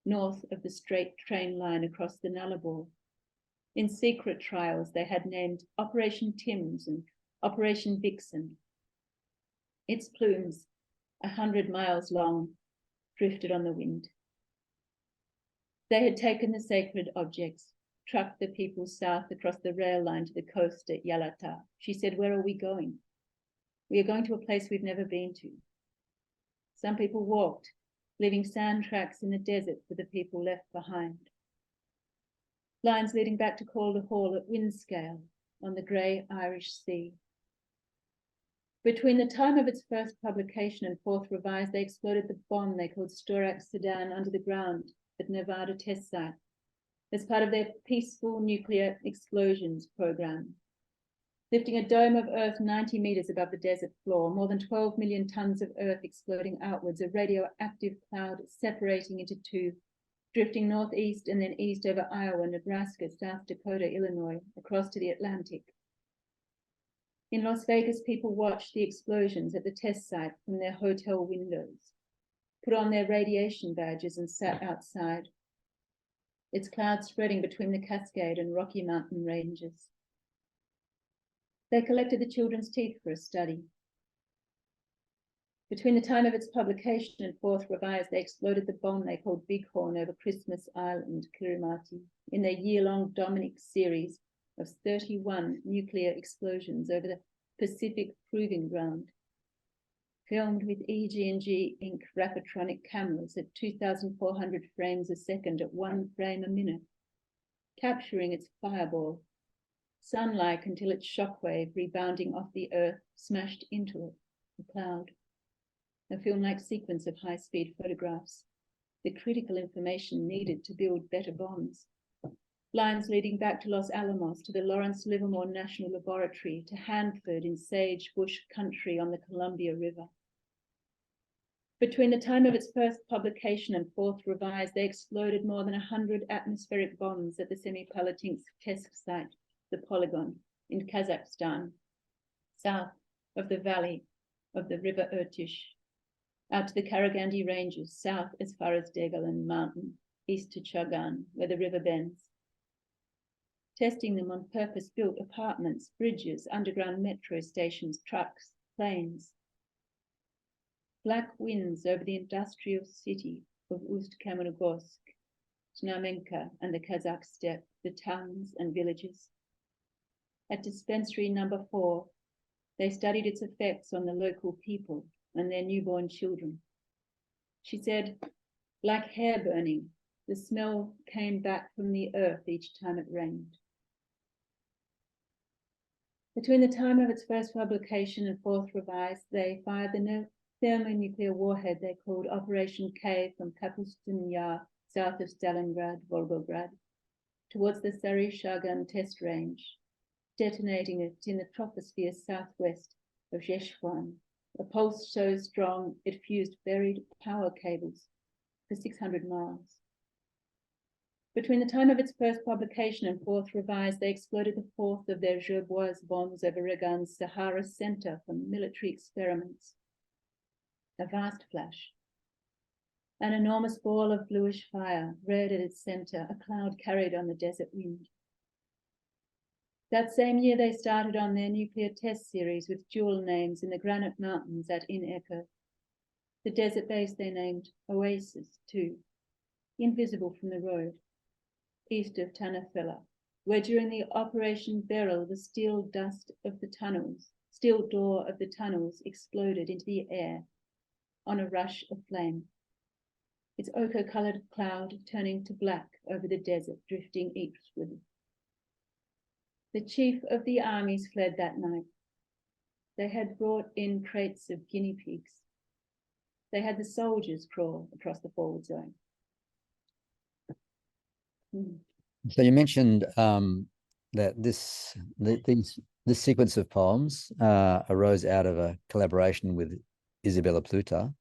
north of the straight train line across the Nullarbor. In secret trials, they had named Operation Timms and Operation Vixen. Its plumes, 100 miles long, drifted on the wind. They had taken the sacred objects, trucked the people south across the rail line to the coast at Yalata. She said, "Where are we going?" "We are going to a place we've never been to." Some people walked, leaving sand tracks in the desert for the people left behind. Lines leading back to Calder Hall at Windscale on the grey Irish Sea. Between the time of its first publication and fourth revised, they exploded the bomb they called Storax Sedan under the ground at Nevada test site as part of their peaceful nuclear explosions program. Lifting a dome of earth 90 meters above the desert floor, more than 12 million tons of earth exploding outwards, a radioactive cloud separating into two, drifting northeast and then east over Iowa, Nebraska, South Dakota, Illinois, across to the Atlantic. In Las Vegas, people watched the explosions at the test site from their hotel windows, put on their radiation badges and sat outside, its clouds spreading between the Cascade and Rocky Mountain ranges. They collected the children's teeth for a study. Between the time of its publication and fourth revised, they exploded the bomb they called Bighorn over Christmas Island, Kirimati, in their year-long Dominic series of 31 nuclear explosions over the Pacific Proving Ground, filmed with EG&G Inc. Rapatronic cameras at 2,400 frames a second at 1 frame a minute, capturing its fireball, sun-like until its shockwave rebounding off the earth smashed into it, a cloud. A film-like sequence of high-speed photographs, the critical information needed to build better bombs. Lines leading back to Los Alamos, to the Lawrence Livermore National Laboratory, to Hanford in sage bush country on the Columbia River. Between the time of its first publication and fourth revised, they exploded more than 100 atmospheric bombs at the Semipalatinsk test site, the Polygon, in Kazakhstan, south of the valley of the River Irtysh, out to the Karagandi Ranges, south as far as Degalan Mountain, east to Chagan, where the river bends. Testing them on purpose-built apartments, bridges, underground metro stations, trucks, planes. Black winds over the industrial city of Ust-Kamenogorsk, Znamenka and the Kazakh steppe, the towns and villages. At dispensary number 4, they studied its effects on the local people and their newborn children. She said, like hair burning, the smell came back from the earth each time it rained. Between the time of its first publication and fourth revised, they fired the thermonuclear warhead they called Operation K from Kapustin Yar, south of Stalingrad, Volgograd, towards the Sari-Shagan test range, detonating it in the troposphere southwest of Zheshwan, a pulse so strong it fused buried power cables for 600 miles. Between the time of its first publication and fourth revised, they exploded the fourth of their Gerboise bombs over Regan's Sahara Center for military experiments. A vast flash. An enormous ball of bluish fire, red at its center, a cloud carried on the desert wind. That same year, they started on their nuclear test series with dual names in the Granite Mountains at In-Echo. The desert base they named Oasis, too, invisible from the road, east of Tanafella, where during the Operation Beryl, the steel door of the tunnels exploded into the air on a rush of flame, its ochre-colored cloud turning to black over the desert, drifting eastward. The chief of the armies fled that night. They had brought in crates of guinea pigs. They had the soldiers crawl across the forward zone. So you mentioned that this sequence of poems arose out of a collaboration with Izabela Pluta.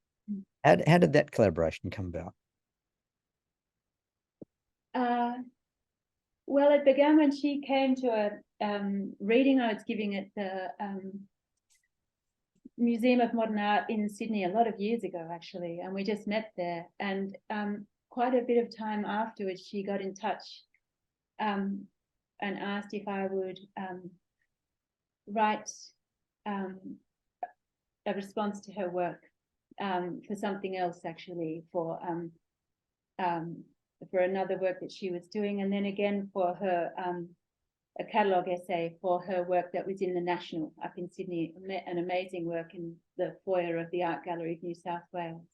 How did that collaboration come about? Well, it began when she came to a reading I was giving at the Museum of Modern Art in Sydney a lot of years ago, actually, and we just met there. And quite a bit of time afterwards, she got in touch and asked if I would write a response to her work for something else, actually, for another work that she was doing, and then again for her a catalogue essay for her work that was in the National up in Sydney, an amazing work in the foyer of the Art Gallery of New South Wales.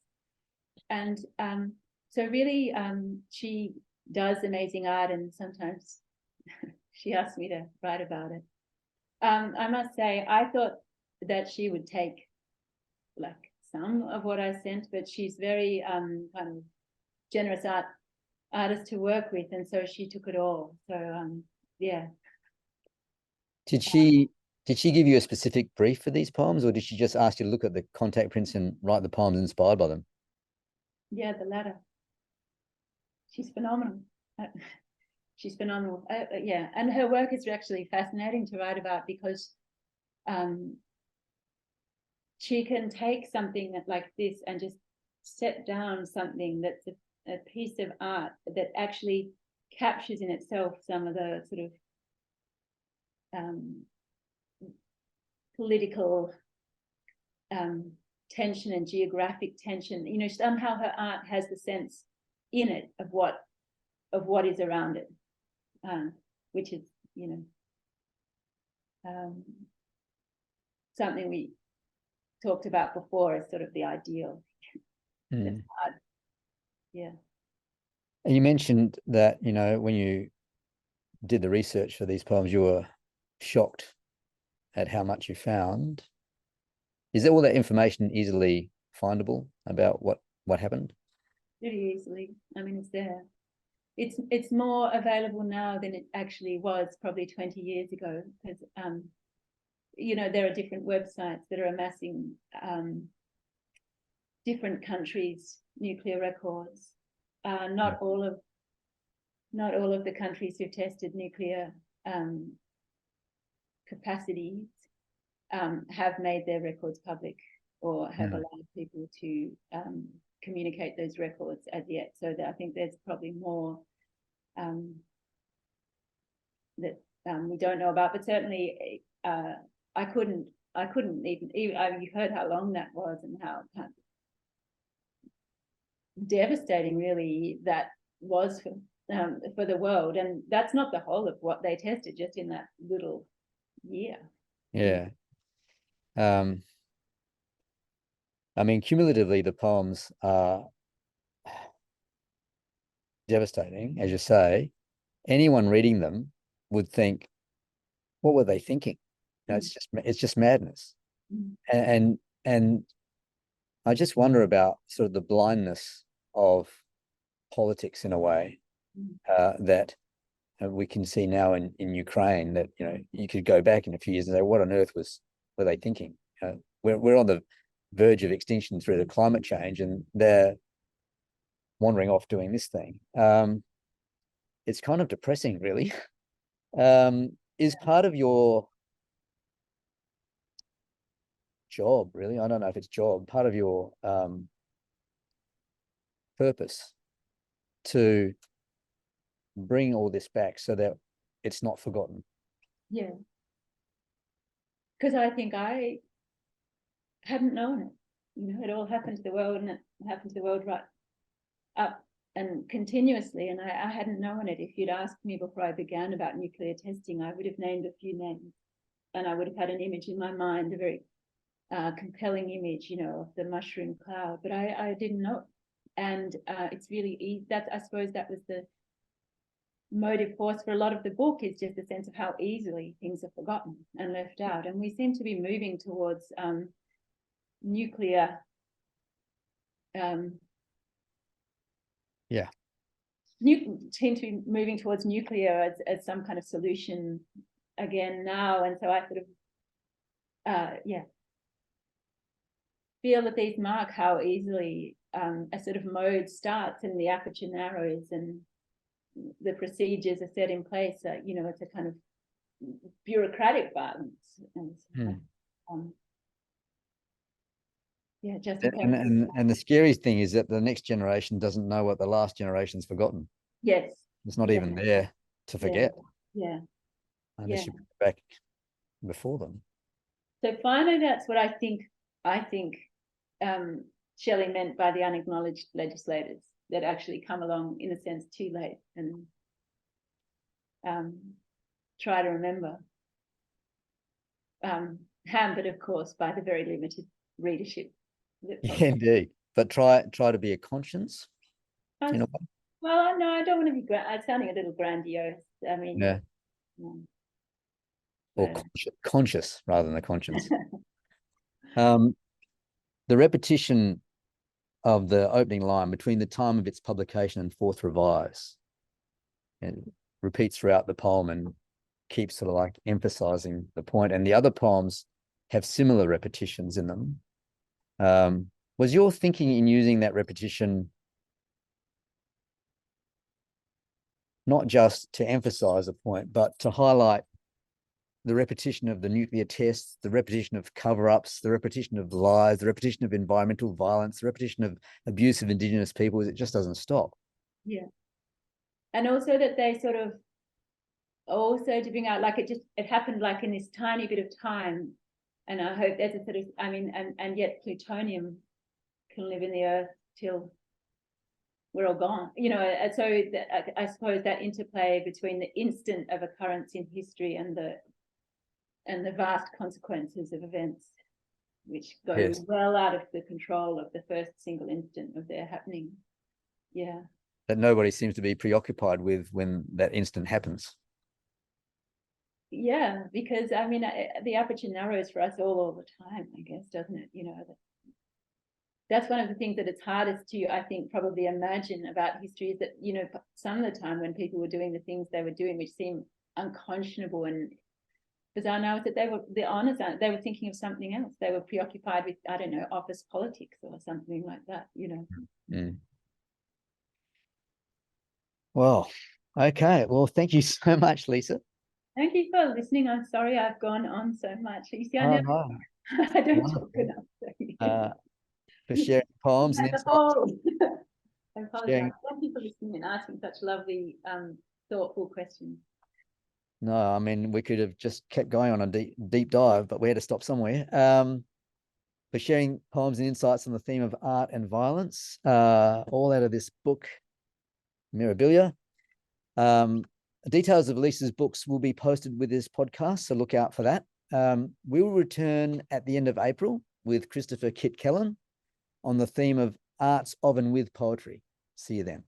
And so really she does amazing art, and sometimes she asks me to write about it. I must say, I thought that she would take like some of what I sent, but she's very kind of generous artist to work with, and so she took it all. So yeah. Did she give you a specific brief for these poems, or did she just ask you to look at the contact prints and write the poems inspired by them? Yeah, the latter. She's phenomenal. She's phenomenal. Yeah, and her work is actually fascinating to write about, because she can take something like this and just set down something that's a piece of art that actually captures in itself some of the sort of political tension and geographic tension. You know, somehow her art has the sense in it of what is around it, which is, you know, something we talked about before as sort of the ideal. It's hard. Yeah. And you mentioned that, you know, when you did the research for these poems, you were shocked at how much you found. Is all that information easily findable about what happened? Pretty easily. I mean, it's there. It's more available now than it actually was probably 20 years ago, because you know, there are different websites that are amassing different countries' nuclear records. Not all of the countries who've tested nuclear capacities have made their records public, or have allowed people to communicate those records as yet. So I think there's probably more that we don't know about. But certainly, I couldn't even. You heard how long that was, and how kind of devastating, really, that was for the world. And that's not the whole of what they tested, just in that little year. Yeah. I mean, cumulatively, the poems are devastating, as you say. Anyone reading them would think, what were they thinking? You know, it's just madness. And I just wonder about sort of the blindness of politics, in a way, that we can see now in Ukraine, that, you know, you could go back in a few years and say, what on earth were they thinking? We're on the verge of extinction through the climate change, and they're wandering off doing this thing. It's kind of depressing, really. Is part of your job, really, I don't know if it's job, part of your purpose to bring all this back so that it's not forgotten? Yeah. Because I think I hadn't known it. You know, it all happened to the world, and it happened to the world right up and continuously, and I hadn't known it. If you'd asked me before I began about nuclear testing, I would have named a few names, and I would have had an image in my mind, a very compelling image, you know, of the mushroom cloud, but I didn't know. And it's really easy. I suppose that was the motive force for a lot of the book, is just a sense of how easily things are forgotten and left out. And we seem to be moving towards nuclear Yeah. Seem to be moving towards nuclear as some kind of solution again now. And so I sort of, feel that these mark how easily a sort of mode starts and the aperture narrows and the procedures are set in place. You know, it's a kind of bureaucratic violence. And yeah, just and the scariest thing is that the next generation doesn't know what the last generation's forgotten. Yes. It's not even there to forget. Yeah. Unless you go back before them. So finally, that's what I think Shelley meant by the unacknowledged legislators that actually come along, in a sense, too late and try to remember. Hampered, of course, by the very limited readership. Yeah, indeed. But try to be a conscience. You know. Well, no, I don't want to be sounding a little grandiose. I mean, yeah. Or conscious rather than a conscience. The repetition of the opening line between the time of its publication and fourth revise, and repeats throughout the poem and keeps sort of like emphasizing the point. And the other poems have similar repetitions in them. Was your thinking in using that repetition not just to emphasize a point, but to highlight the repetition of the nuclear tests, the repetition of cover-ups, the repetition of lies, the repetition of environmental violence, the repetition of abuse of Indigenous peoples? It just doesn't stop. Yeah. And also that they sort of also to bring out, like it happened like in this tiny bit of time. And I hope there's a sort of, I mean, and yet plutonium can live in the earth till we're all gone, you know. So I suppose that interplay between the instant of occurrence in history and the vast consequences of events, which go well out of the control of the first single instant of their happening. Yeah. That nobody seems to be preoccupied with when that instant happens. Yeah, because I mean, the aperture narrows for us all the time, I guess, doesn't it? You know, that's one of the things that it's hardest to, I think, probably imagine about history is that, you know, some of the time when people were doing the things they were doing, which seem unconscionable and bizarre now, is that they were thinking of something else. They were preoccupied with, I don't know, office politics or something like that, you know. Mm. Well, okay. Well, thank you so much, Lisa. Thank you for listening. I'm sorry I've gone on so much. You see, I don't talk enough. For sharing poems and insights. I apologize. Thank you for listening and asking such lovely, thoughtful questions. No, I mean, we could have just kept going on a deep dive, but we had to stop somewhere. For sharing poems and insights on the theme of art and violence, all out of this book, Mirabilia. Details of Lisa's books will be posted with this podcast, so look out for that. We will return at the end of April with Christopher Kit Kellen on the theme of arts of and with poetry. See you then.